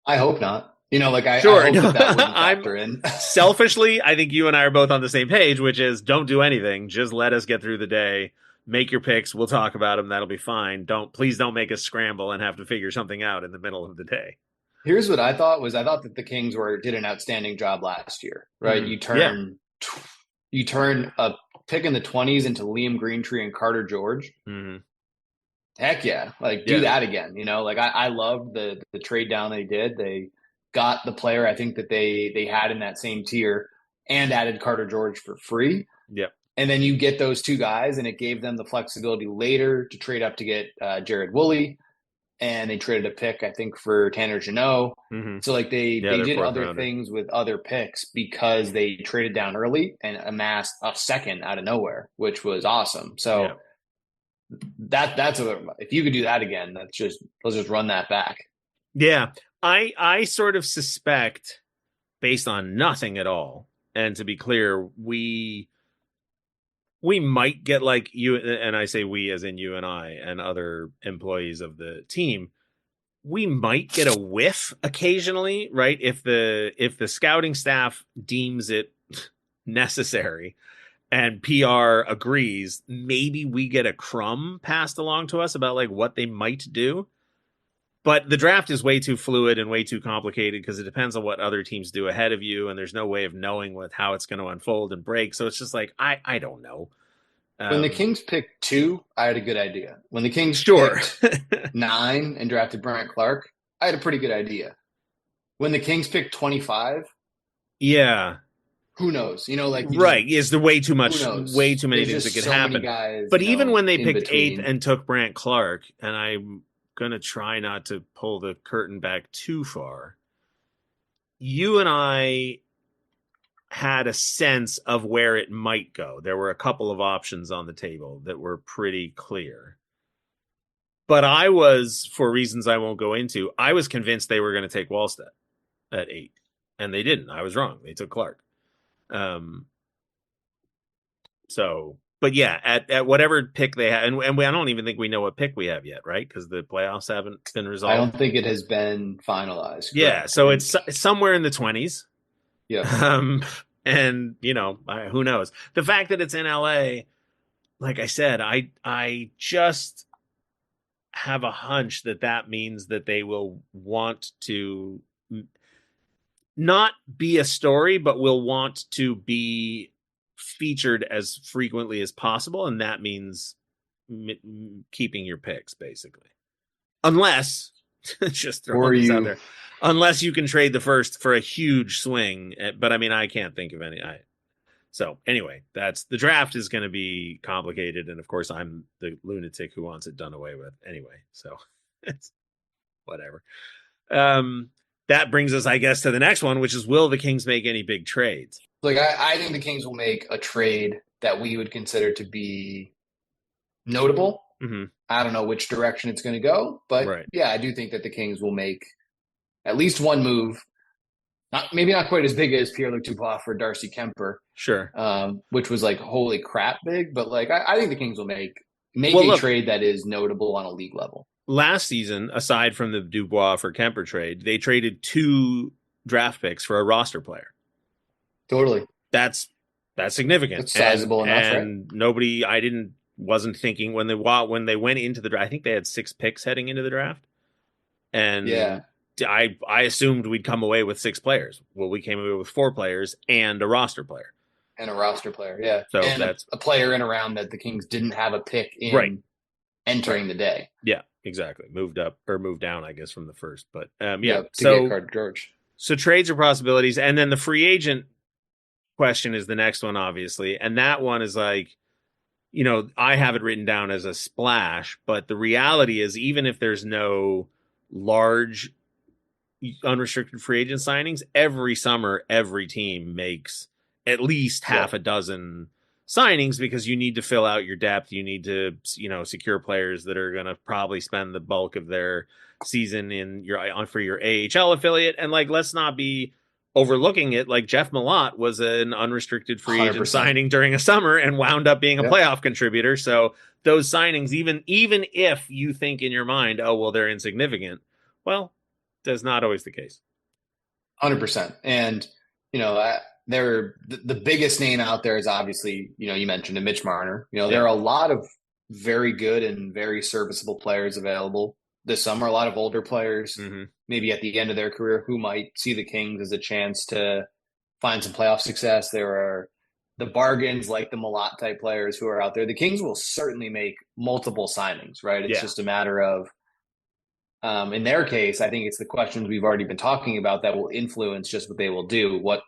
I hope not. I hope that wouldn't factor in. Selfishly, I think you and I are both on the same page, which is don't do anything. Just let us get through the day. Make your picks. We'll talk about them. That'll be fine. Please don't make us scramble and have to figure something out in the middle of the day. Here's what I thought that the Kings did an outstanding job last year, right? Mm-hmm. You turn a pick in the 20s into Liam Greentree and Carter George. Mm-hmm. Heck yeah. Do that again. I love the trade down they did. They got the player I think that they had in that same tier and added Carter George for free. Yep. And then you get those two guys, and it gave them the flexibility later to trade up to get Jared Woolley. And they traded a pick, I think, for Tanner Jeannot. Mm-hmm. So like they did other rounder. things with other picks because they traded down early and amassed a second out of nowhere, which was awesome. So that's if you could do that again, let's just run that back. Yeah. I sort of suspect, based on nothing at all, and to be clear, we might get like you, and I say we as in you and I and other employees of the team, we might get a whiff occasionally, right? If the scouting staff deems it necessary and PR agrees, maybe we get a crumb passed along to us about like what they might do. But the draft is way too fluid and way too complicated because it depends on what other teams do ahead of you, and there's no way of knowing how it's going to unfold and break. So it's just like, I don't know. When the Kings picked 2, I had a good idea. When the Kings picked 9 and drafted Bryant Clark, I had a pretty good idea. When the Kings picked 25, who knows? Is there way too much, way too many things that could happen. But even when they picked 8th and took Bryant Clark, and I'm going to try not to pull the curtain back too far, you and I had a sense of where it might go. There were a couple of options on the table that were pretty clear. But I was, for reasons I won't go into, I was convinced they were going to take Wallstedt at 8. And they didn't. I was wrong. They took Clark. But yeah, at whatever pick they have, and I don't even think we know what pick we have yet, right? Because the playoffs haven't been resolved. I don't think it has been finalized. Yeah, so it's somewhere in the 20s. Yeah. And who knows? The fact that it's in LA, like I said, I just have a hunch that means that they will want to not be a story, but will want to be featured as frequently as possible. And that means keeping your picks, basically. Unless, just throwing this out there, unless you can trade the first for a huge swing. But I mean, I can't think of any. So anyway, the draft is going to be complicated. And of course, I'm the lunatic who wants it done away with anyway. So it's whatever. That brings us, I guess, to the next one, which is, will the Kings make any big trades? Like, I think the Kings will make a trade that we would consider to be notable. Mm-hmm. I don't know which direction it's going to go, but yeah, I do think that the Kings will make at least one move. Maybe not quite as big as Pierre-Luc Dubois for Darcy Kemper. Sure. Which was like, holy crap big. But like, I think the Kings will make a trade that is notable on a league level. Last season, aside from the Dubois for Kemper trade, they traded 2 draft picks for a roster player. Totally. That's significant. It's sizable enough, and nobody, wasn't thinking when they went into the draft. I think they had 6 picks heading into the draft. And yeah. I assumed we'd come away with 6 players. Well, we came away with 4 players and a roster player. Yeah. So and that's a player in a round that the Kings didn't have a pick in entering the day. Yeah, exactly. Moved up or moved down, I guess, from the first. But to get Carter George. So trades are possibilities. And then the free agent question is the next one, obviously. And that one is like, I have it written down as a splash, but the reality is, even if there's no large unrestricted free agent signings, every summer, every team makes at least half a dozen signings because you need to fill out your depth. You need to, secure players that are going to probably spend the bulk of their season for your AHL affiliate. And like, let's not be overlooking it. Like, Jeff Malott was an unrestricted free agent 100%. signing during a summer and wound up being a playoff contributor. So those signings, even if you think in your mind, oh, well, they're insignificant. Well, that's not always the case. 100%. And, the biggest name out there is obviously, you mentioned Mitch Marner. There are a lot of very good and very serviceable players available this summer, a lot of older players, maybe at the end of their career, who might see the Kings as a chance to find some playoff success. There are the bargains like the Malott type players who are out there. The Kings will certainly make multiple signings, right? It's just a matter of In their case, I think it's the questions we've already been talking about that will influence just what they will do. What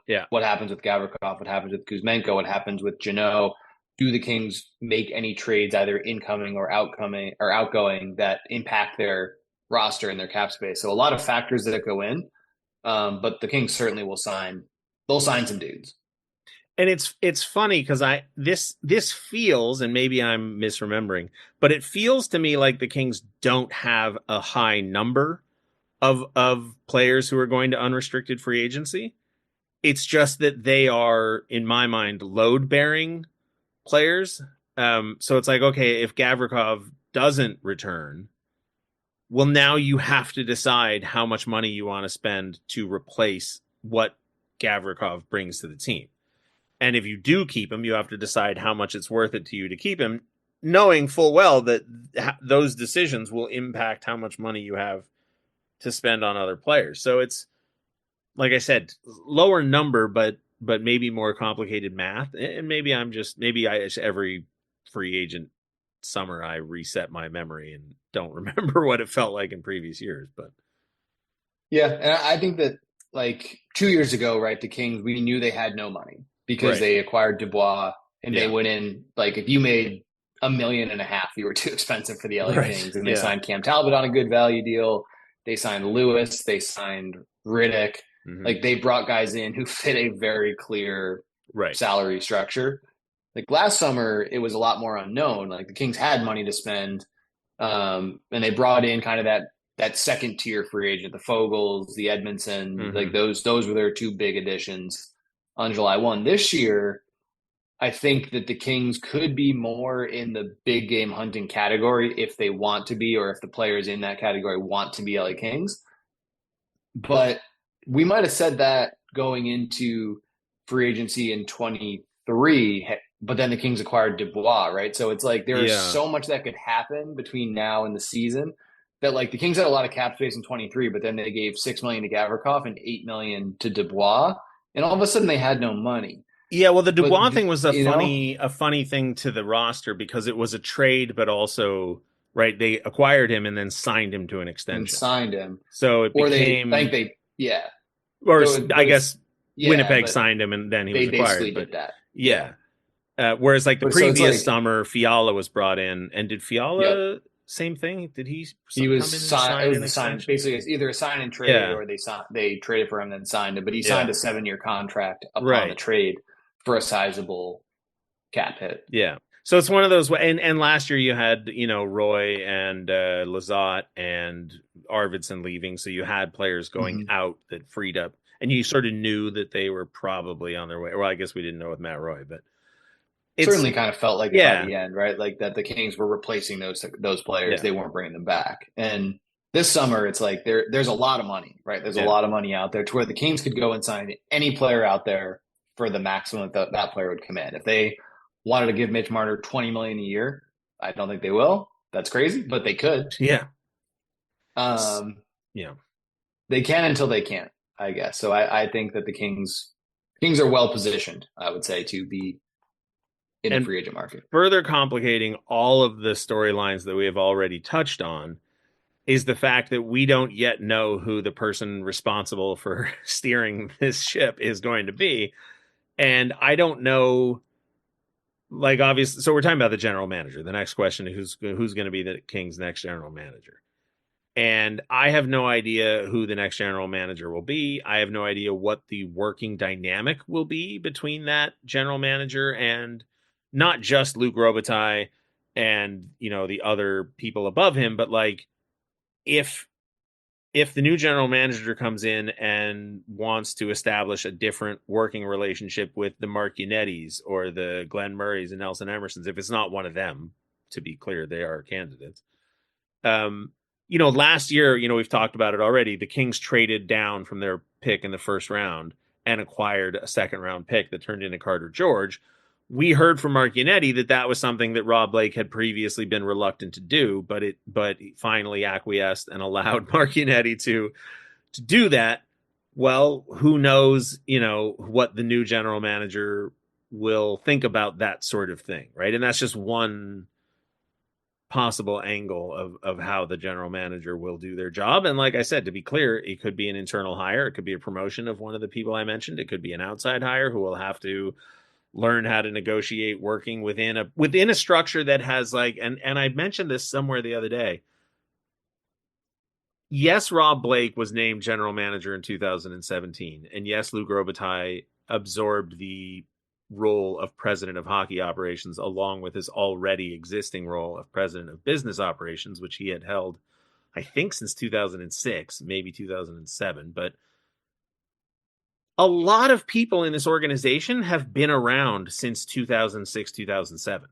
happens with Gavrikov? What happens with Kuzmenko? What happens with Janot? Do the Kings make any trades, either incoming or outgoing, that impact their roster and their cap space? So a lot of factors that go in, but the Kings certainly will sign. They'll sign some dudes. And it's funny because this feels, and maybe I'm misremembering, but it feels to me like the Kings don't have a high number of players who are going to unrestricted free agency. It's just that they are, in my mind, load bearing players. So it's like, okay, if Gavrikov doesn't return, well, now you have to decide how much money you want to spend to replace what Gavrikov brings to the team. And if you do keep him, you have to decide how much it's worth it to you to keep him, knowing full well that those decisions will impact how much money you have to spend on other players. So it's, like I said, lower number, but maybe more complicated math. And maybe every free agent summer, I reset my memory and don't remember what it felt like in previous years. But yeah, and I think that like 2 years ago, right, the Kings, we knew they had no money because they acquired Dubois, and they went in, like, if you made $1.5 million, you were too expensive for the LA Kings. And they signed Cam Talbot on a good value deal. They signed Lewis. They signed Riddick. Mm-hmm. Like, they brought guys in who fit a very clear salary structure. Like last summer, it was a lot more unknown. Like the Kings had money to spend, and they brought in kind of that second tier free agent, the Fogels, the Edmondson. Mm-hmm. Like those were their two big additions on July 1. This year, I think that the Kings could be more in the big game hunting category if they want to be, or if the players in that category want to be LA Kings. But we might have said that going into free agency in 23, but then the Kings acquired Dubois, right? So it's like there is so much that could happen between now and the season that, like, the Kings had a lot of cap space in 23, but then they gave $6 million to Gavrikov and $8 million to Dubois, and all of a sudden they had no money. Yeah, well, the Dubois thing was a funny thing to the roster because it was a trade, but also they acquired him and then signed him to an extension. And signed him, so it became. I guess Winnipeg signed him and then he was acquired. They basically did that. Yeah. Whereas like the previous summer, Fiala was brought in, and did Fiala same thing? Did he? He was signed. It was basically it's either a sign and trade, or they traded for him and then signed him. But he signed a 7-year contract upon the trade for a sizable cap hit. Yeah. So it's one of those. And last year you had Roy and Lizotte and Arvidsson leaving, so you had players going out that freed up, and you sort of knew that they were probably on their way. Well, I guess we didn't know with Matt Roy, but. It certainly kind of felt like it by the end, right? Like that the Kings were replacing those players. Yeah. They weren't bringing them back. And this summer, it's like there's a lot of money, right? There's a lot of money out there to where the Kings could go and sign any player out there for the maximum that player would command. If they wanted to give Mitch Marner $20 million a year, I don't think they will. That's crazy, but they could. Yeah. They can until they can't, I guess. So I think that the Kings are well positioned, I would say, to be in the free agent market. Further complicating all of the storylines that we have already touched on is the fact that we don't yet know who the person responsible for steering this ship is going to be. And I don't know, like, obviously, so we're talking about the general manager. The next question is who's going to be the Kings' next general manager. And I have no idea who the next general manager will be. I have no idea what the working dynamic will be between that general manager and not just Luc Robitaille and, the other people above him, but like if the new general manager comes in and wants to establish a different working relationship with the Mark Yannettis or the Glenn Murrays and Nelson Emersons, if it's not one of them, to be clear, they are candidates. Last year, we've talked about it already. The Kings traded down from their pick in the first round and acquired a second round pick that turned into Carter George. We heard from Mark Yannetti that was something that Rob Blake had previously been reluctant to do, but he finally acquiesced and allowed Mark Yannetti to do that. Well, who knows, what the new general manager will think about that sort of thing, right? And that's just one possible angle of how the general manager will do their job. And like I said, to be clear, it could be an internal hire. It could be a promotion of one of the people I mentioned. It could be an outside hire who will have to learn how to negotiate working within a structure that has like, and I mentioned this somewhere the other day. Yes, Rob Blake was named general manager in 2017. And yes, Lou Robitaille absorbed the role of president of hockey operations along with his already existing role of president of business operations, which he had held, I think, since 2006, maybe 2007. But a lot of people in this organization have been around since 2006, 2007.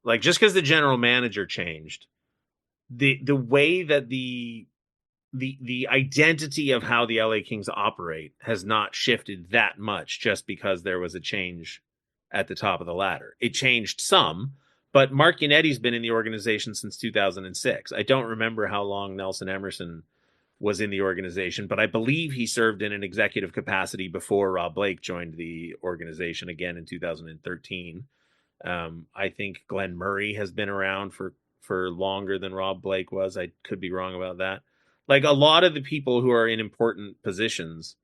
Like, just because the general manager changed, the way that the identity of how the LA Kings operate has not shifted that much just because there was a change at the top of the ladder. It changed some, but Mark Yannetti's been in the organization since 2006. I don't remember how long Nelson Emerson was in the organization, but I believe he served in an executive capacity before Rob Blake joined the organization again in 2013. I think Glenn Murray has been around for longer than Rob Blake was. I could be wrong about that. Like, a lot of the people who are in important positions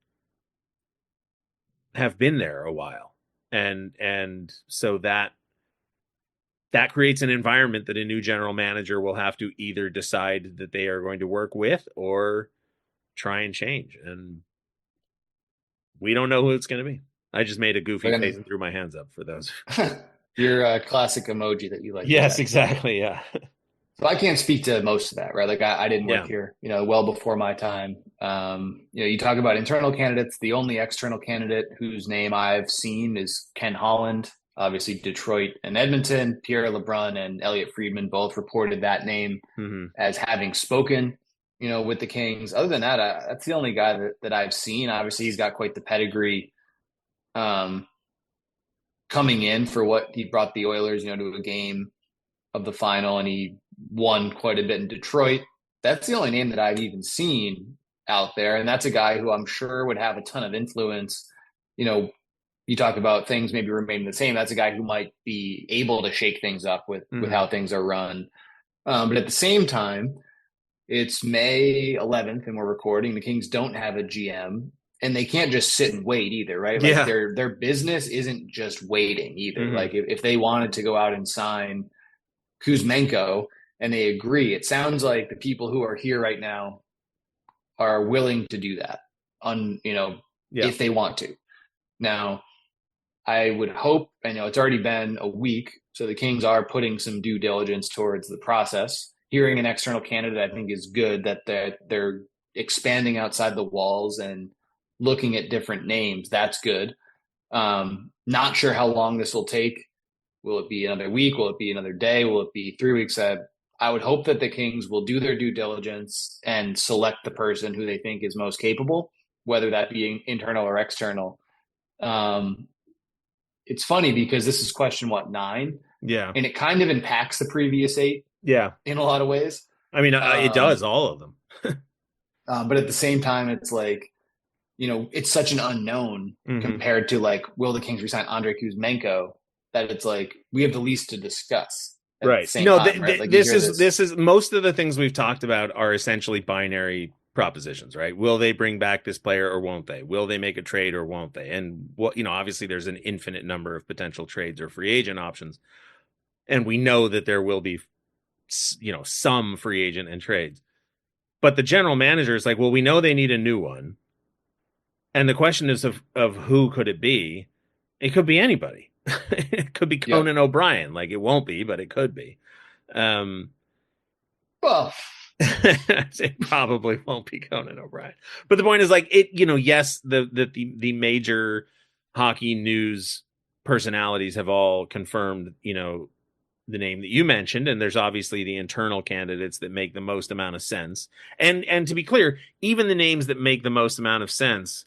have been there a while. And so that creates an environment that a new general manager will have to either decide that they are going to work with or try and change. And we don't know who it's going to be. I just made a goofy face and threw my hands up for those. Your classic emoji that you like. Yes, exactly. Yeah. So I can't speak to most of that, right? Like I didn't work here, well before my time. You talk about internal candidates. The only external candidate whose name I've seen is Ken Holland. Obviously, Detroit and Edmonton, Pierre LeBrun and Elliot Friedman both reported that name as having spoken, with the Kings. Other than that, that's the only guy that I've seen. Obviously, he's got quite the pedigree coming in for what he brought the Oilers, to a game of the final, and he won quite a bit in Detroit. That's the only name that I've even seen out there. And that's a guy who I'm sure would have a ton of influence. You talk about things maybe remaining the same. That's a guy who might be able to shake things up with how things are run. But at the same time, it's May 11th and we're recording. The Kings don't have a GM and they can't just sit and wait either, right? Like their business isn't just waiting either. Like if they wanted to go out and sign Kuzmenko and they agree, it sounds like the people who are here right now are willing to do that if they want to. Now, I would hope, it's already been a week, so the Kings are putting some due diligence towards the process. Hearing an external candidate, I think, is good, that they're expanding outside the walls and looking at different names. That's good. Not sure how long this will take. Will it be another week? Will it be another day? Will it be 3 weeks? I would hope that the Kings will do their due diligence and select the person who they think is most capable, whether that be internal or external. It's funny because this is question 9. Yeah. And it kind of impacts the previous 8. Yeah. In a lot of ways. I mean, it does, all of them. But at the same time, it's like, it's such an unknown compared to like, will the Kings resign Andrei Kuzmenko, that it's like, we have the least to discuss. Right. Like this is most of the things we've talked about are essentially binary propositions, right? Will they bring back this player or won't they? Will they make a trade or won't they? And obviously there's an infinite number of potential trades or free agent options. And we know that there will be, some free agent and trades. But the general manager is like, well, we know they need a new one. And the question is of who could it be? It could be anybody. It could be Conan O'Brien. Like, it won't be, but it could be. Well, it probably won't be Conan O'Brien. But the point is, like, yes, the major hockey news personalities have all confirmed, the name that you mentioned, and there's obviously the internal candidates that make the most amount of sense. And to be clear, even the names that make the most amount of sense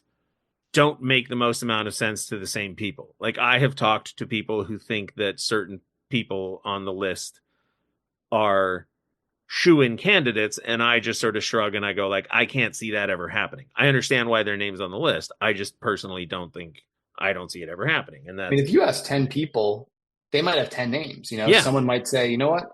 don't make the most amount of sense to the same people. Like, I have talked to people who think that certain people on the list are shoo-in candidates, and I just sort of shrug and I go, like, I can't see that ever happening. I understand why their name's on the list. I just personally don't see it ever happening. And if you ask 10 people, they might have 10 names. Someone might say, you know what?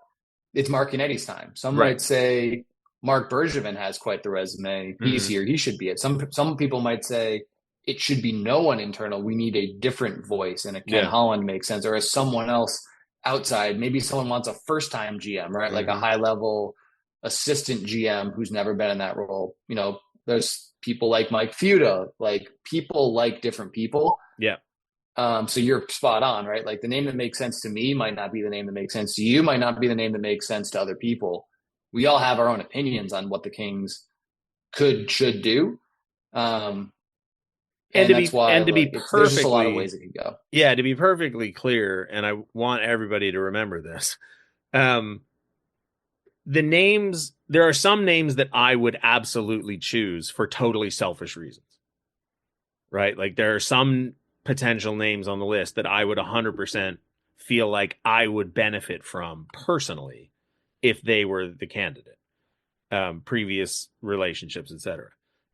it's Martinetti's time. Some Right. might say Mark Bergevin has quite the resume. He's here. He should be it. Some people might say it should be no one internal. We need a different voice, and a Ken Holland makes sense, or as someone else outside. Maybe someone wants a first-time GM, right? Like a high-level assistant GM who's never been in that role. You know, there's people like Mike Futa. Like people like different people. Yeah. So you're spot on, right? Like the name that makes sense to me might not be the name that makes sense to you, might not be the name that makes sense to other people. We all have our own opinions on what the Kings should do. And that's why there's just a lot of ways it could go. Yeah, to be perfectly clear, and I want everybody to remember this. The names, there are some names that I would absolutely choose for totally selfish reasons. Right? Like there are some potential names on the list that I would 100% feel like I would benefit from personally if they were the candidate, previous relationships, etc.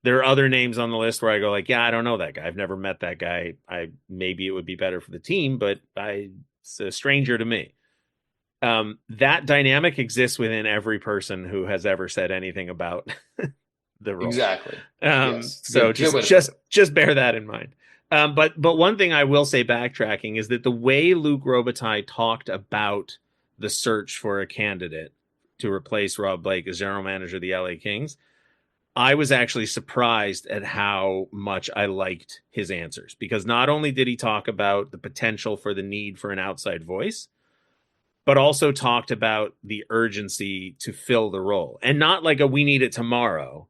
There are other names on the list where I go like, yeah, I don't know that guy. I've never met that guy. Maybe it would be better for the team, but it's a stranger to me. That dynamic exists within every person who has ever said anything about the role. Exactly. Yes. So just bear that in mind. But one thing I will say, backtracking, is that the way Luc Robitaille talked about the search for a candidate to replace Rob Blake as general manager of the LA Kings, I was actually surprised at how much I liked his answers, because not only did he talk about the potential for the need for an outside voice, but also talked about the urgency to fill the role, and not like we need it tomorrow,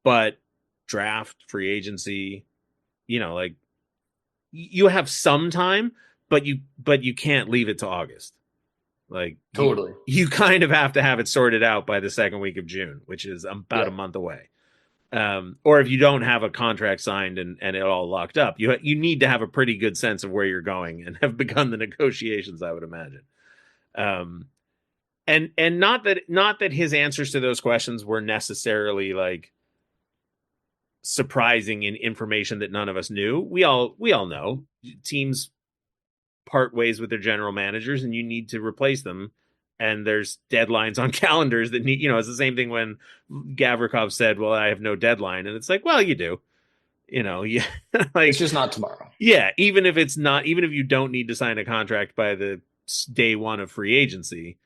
but draft, free agency. You know, like you have some time, but you can't leave it to August. Like totally, you kind of have to have it sorted out by the second week of June, which is about a month away. Or if you don't have a contract signed and it all locked up, you need to have a pretty good sense of where you're going and have begun the negotiations, I would imagine. And not that his answers to those questions were necessarily like surprising in information that none of us knew. We all know teams part ways with their general managers and you need to replace them. And there's deadlines on calendars that need, it's the same thing when Gavrikov said, well, I have no deadline. And it's like, well, you do, like it's just not tomorrow. Yeah. Even if you don't need to sign a contract by the day one of free agency,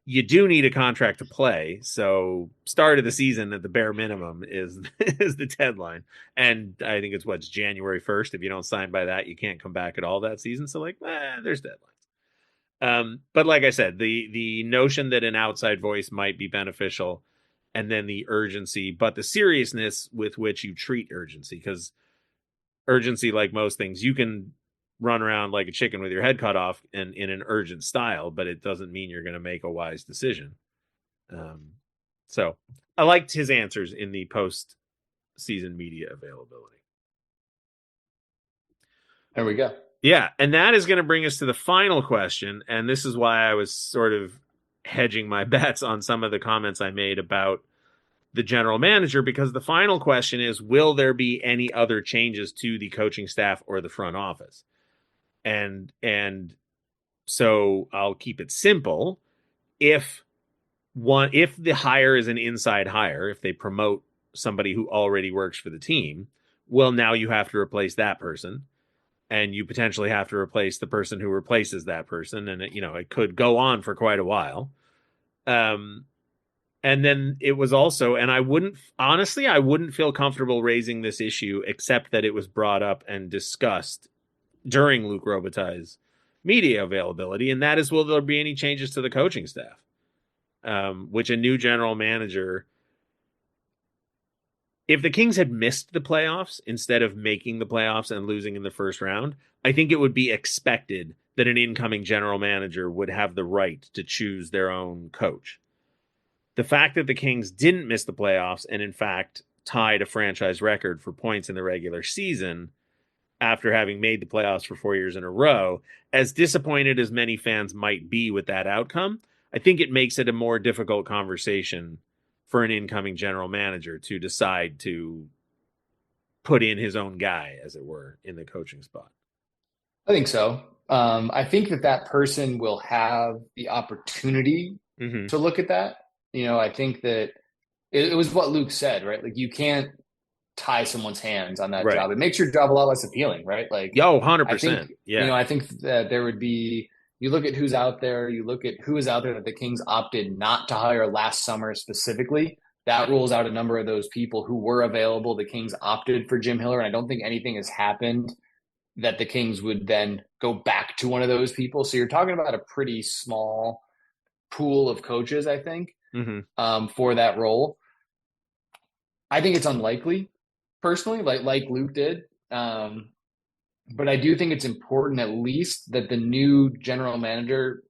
you do need a contract to play. So start of the season at the bare minimum is the deadline. And I think it's January 1st. If you don't sign by that, you can't come back at all that season. So there's deadlines. But like I said, the notion that an outside voice might be beneficial, and then the urgency, but the seriousness with which you treat urgency, because urgency, like most things, you can run around like a chicken with your head cut off and in an urgent style, but it doesn't mean you're going to make a wise decision. So I liked his answers in the post-season media availability. There we go. Yeah, and that is going to bring us to the final question, and this is why I was sort of hedging my bets on some of the comments I made about the general manager, because the final question is, will there be any other changes to the coaching staff or the front office? And so I'll keep it simple. If the hire is an inside hire, if they promote somebody who already works for the team, well, now you have to replace that person, and you potentially have to replace the person who replaces that person, and it could go on for quite a while. And then it was also, and I wouldn't feel comfortable raising this issue except that it was brought up and discussed during Luc Robitaille's media availability, and that is, will there be any changes to the coaching staff? Which a new general manager, if the Kings had missed the playoffs instead of making the playoffs and losing in the first round, I think it would be expected that an incoming general manager would have the right to choose their own coach. The fact that the Kings didn't miss the playoffs and in fact tied a franchise record for points in the regular season after having made the playoffs for 4 years in a row, as disappointed as many fans might be with that outcome, I think it makes it a more difficult conversation for an incoming general manager to decide to put in his own guy, as it were, in the coaching spot. I think so. I think that person will have the opportunity to look at that. I think that it was what Luke said, right? Like, you can't tie someone's hands on that job. It makes your job a lot less appealing, right? Like, 100%. I think that there would be, you look at who's out there, you look at who is out there that the Kings opted not to hire last summer specifically. That rules out a number of those people who were available. The Kings opted for Jim Hiller, and I don't think anything has happened that the Kings would then go back to one of those people. So you're talking about a pretty small pool of coaches, I think, for that role. I think it's unlikely, personally, like Luke did. But I do think it's important, at least, that the new general manager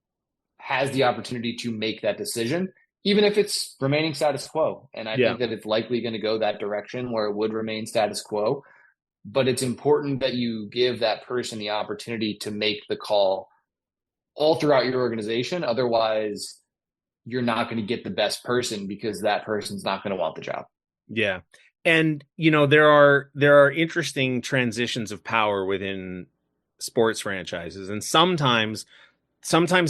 has the opportunity to make that decision, even if it's remaining status quo. And I think that it's likely going to go that direction where it would remain status quo. But it's important that you give that person the opportunity to make the call all throughout your organization. Otherwise, you're not going to get the best person because that person's not going to want the job. Yeah. And, there are interesting transitions of power within sports franchises. And sometimes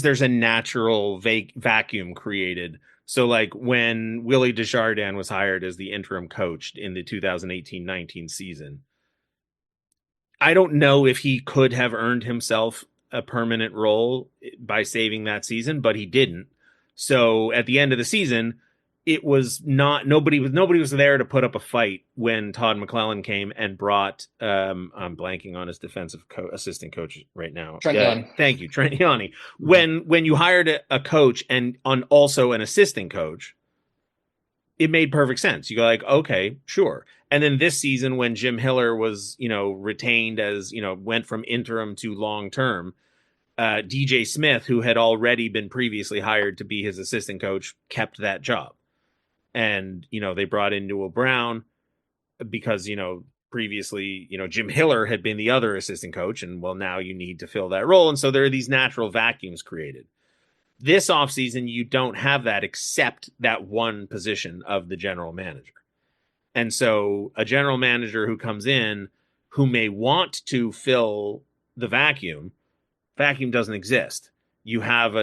there's a natural vacuum created. So like when Willie Desjardins was hired as the interim coach in the 2018-19 season, I don't know if he could have earned himself a permanent role by saving that season, but he didn't. So at the end of the season, it was not, nobody was there to put up a fight when Todd McClellan came and brought, I'm blanking on his defensive assistant coach right now. Trent Yanni. Thank you, Trent Yanni. When you hired a coach and also an assistant coach, it made perfect sense. You go like, okay, sure. And then this season, when Jim Hiller was, retained as, went from interim to long-term, DJ Smith, who had already been previously hired to be his assistant coach, kept that job. And, they brought in Newell Brown because, previously, Jim Hiller had been the other assistant coach. And well, now you need to fill that role. And so there are these natural vacuums created. This offseason, you don't have that except that one position of the general manager. And so a general manager who comes in who may want to fill the vacuum doesn't exist. You have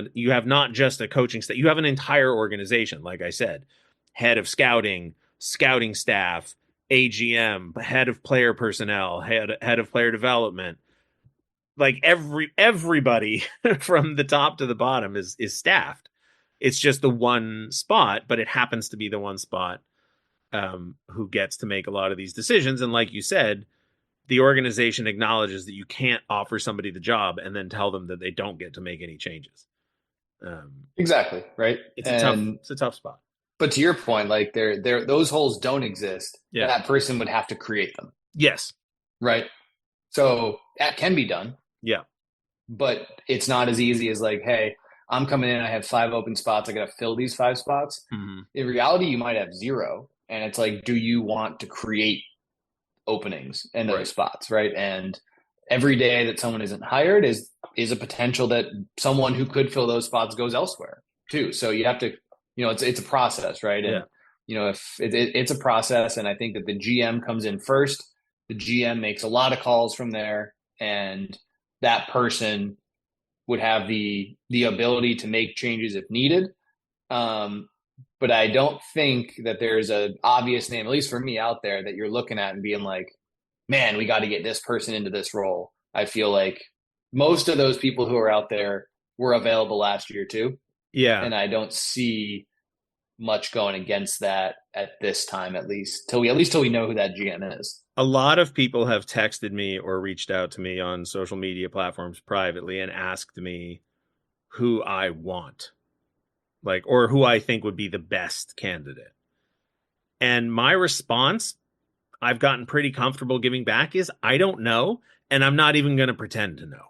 not just a coaching staff, you have an entire organization, like I said. Head of scouting staff, AGM, head of player personnel, head of player development. Like everybody from the top to the bottom is staffed. It's just the one spot, but it happens to be the one spot who gets to make a lot of these decisions. And like you said, the organization acknowledges that you can't offer somebody the job and then tell them that they don't get to make any changes. Exactly. Right. It's a tough spot. But to your point, like those holes don't exist. Yeah. That person would have to create them. Yes. Right. So that can be done. Yeah. But it's not as easy as like, hey, I'm coming in, I have 5 open spots, I got to fill these 5 spots. Mm-hmm. In reality, you might have 0. And it's like, do you want to create openings in those spots, right? And every day that someone isn't hired is a potential that someone who could fill those spots goes elsewhere too. So you have to, it's a process, right? And if it's a process, and I think that the GM comes in first, the GM makes a lot of calls from there, and that person would have the ability to make changes if needed. But I don't think that there's an obvious name, at least for me out there, that you're looking at and being like, man, we got to get this person into this role. I feel like most of those people who are out there were available last year too. Yeah. And I don't see much going against that at this time, at least till we know who that GM is. A lot of people have texted me or reached out to me on social media platforms privately and asked me who I want, like, or who I think would be the best candidate. And my response, I've gotten pretty comfortable giving back, is I don't know. And I'm not even going to pretend to know.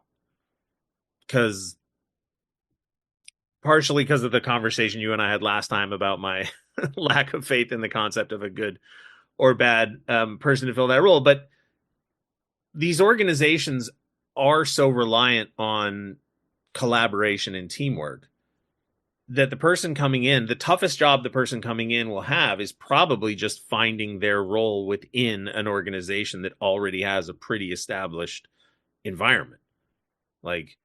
Partially because of the conversation you and I had last time about my lack of faith in the concept of a good or bad person to fill that role. But these organizations are so reliant on collaboration and teamwork that the person coming in, the toughest job the person coming in will have is probably just finding their role within an organization that already has a pretty established environment. Like,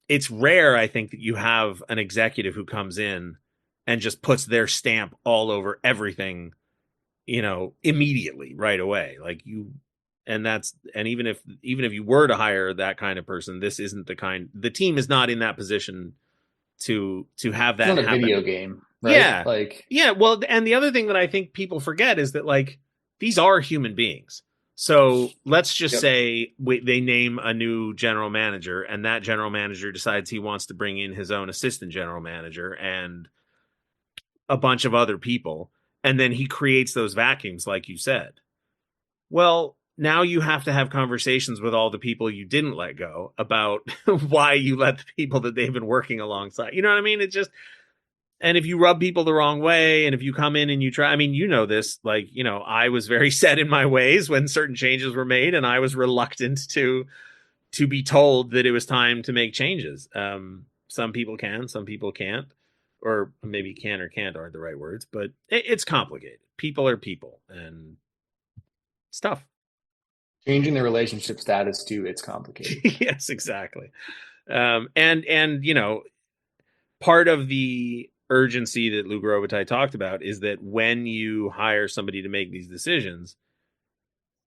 it's rare, I think, that you have an executive who comes in and just puts their stamp all over everything, immediately right away. Like and even if you were to hire that kind of person, this isn't the team is not in that position to have that happen. It's not a video game, right? Yeah. Well, and the other thing that I think people forget is that, like, these are human beings. So let's just say they name a new general manager, and that general manager decides he wants to bring in his own assistant general manager and a bunch of other people, and then he creates those vacuums, like you said. Well, now you have to have conversations with all the people you didn't let go about why you let the people that they've been working alongside. You know what I mean? It's just, and if you rub people the wrong way, and if you come in and you try, I mean, this, like, I was very set in my ways when certain changes were made, and I was reluctant to be told that it was time to make changes. Some people can, some people can't, or maybe can or can't aren't the right words, but it's complicated. People are people and stuff. Changing the relationship status to it's complicated. Yes, exactly. And part of the urgency that Lou Robitaille talked about is that when you hire somebody to make these decisions,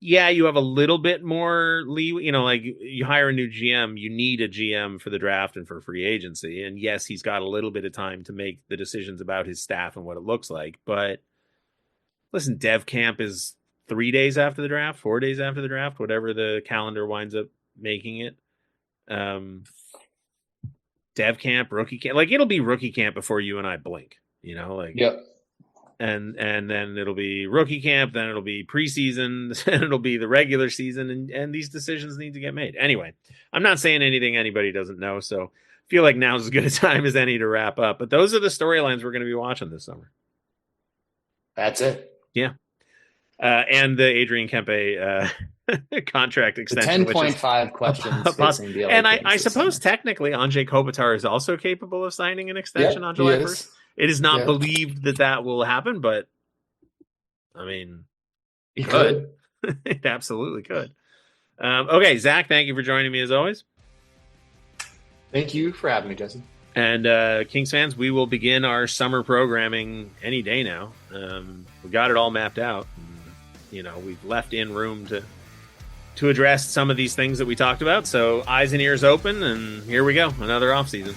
you have a little bit more leeway. Like, you hire a new GM, you need a GM for the draft and for free agency. And yes, he's got a little bit of time to make the decisions about his staff and what it looks like. But listen, Dev Camp is 3 days after the draft, 4 days after the draft, whatever the calendar winds up making it. Dev Camp, rookie camp, like, it'll be rookie camp before you and I blink, Yep. And then it'll be rookie camp, then it'll be preseason, then it'll be the regular season, and these decisions need to get made. Anyway, I'm not saying anything anybody doesn't know, so I feel like now's as good a time as any to wrap up. But those are the storylines we're going to be watching this summer. That's it. Yeah. And the Adrian Kempe contract extension. 10.5 questions. And I suppose technically Anze Kopitar is also capable of signing an extension on July 1st. It is not believed that will happen, but I mean, it could. It absolutely could. Okay, Zach, thank you for joining me as always. Thank you for having me, Jesse. And Kings fans, we will begin our summer programming any day now. We got it all mapped out. We've left in room to address some of these things that we talked about. So eyes and ears open, and here we go, another offseason.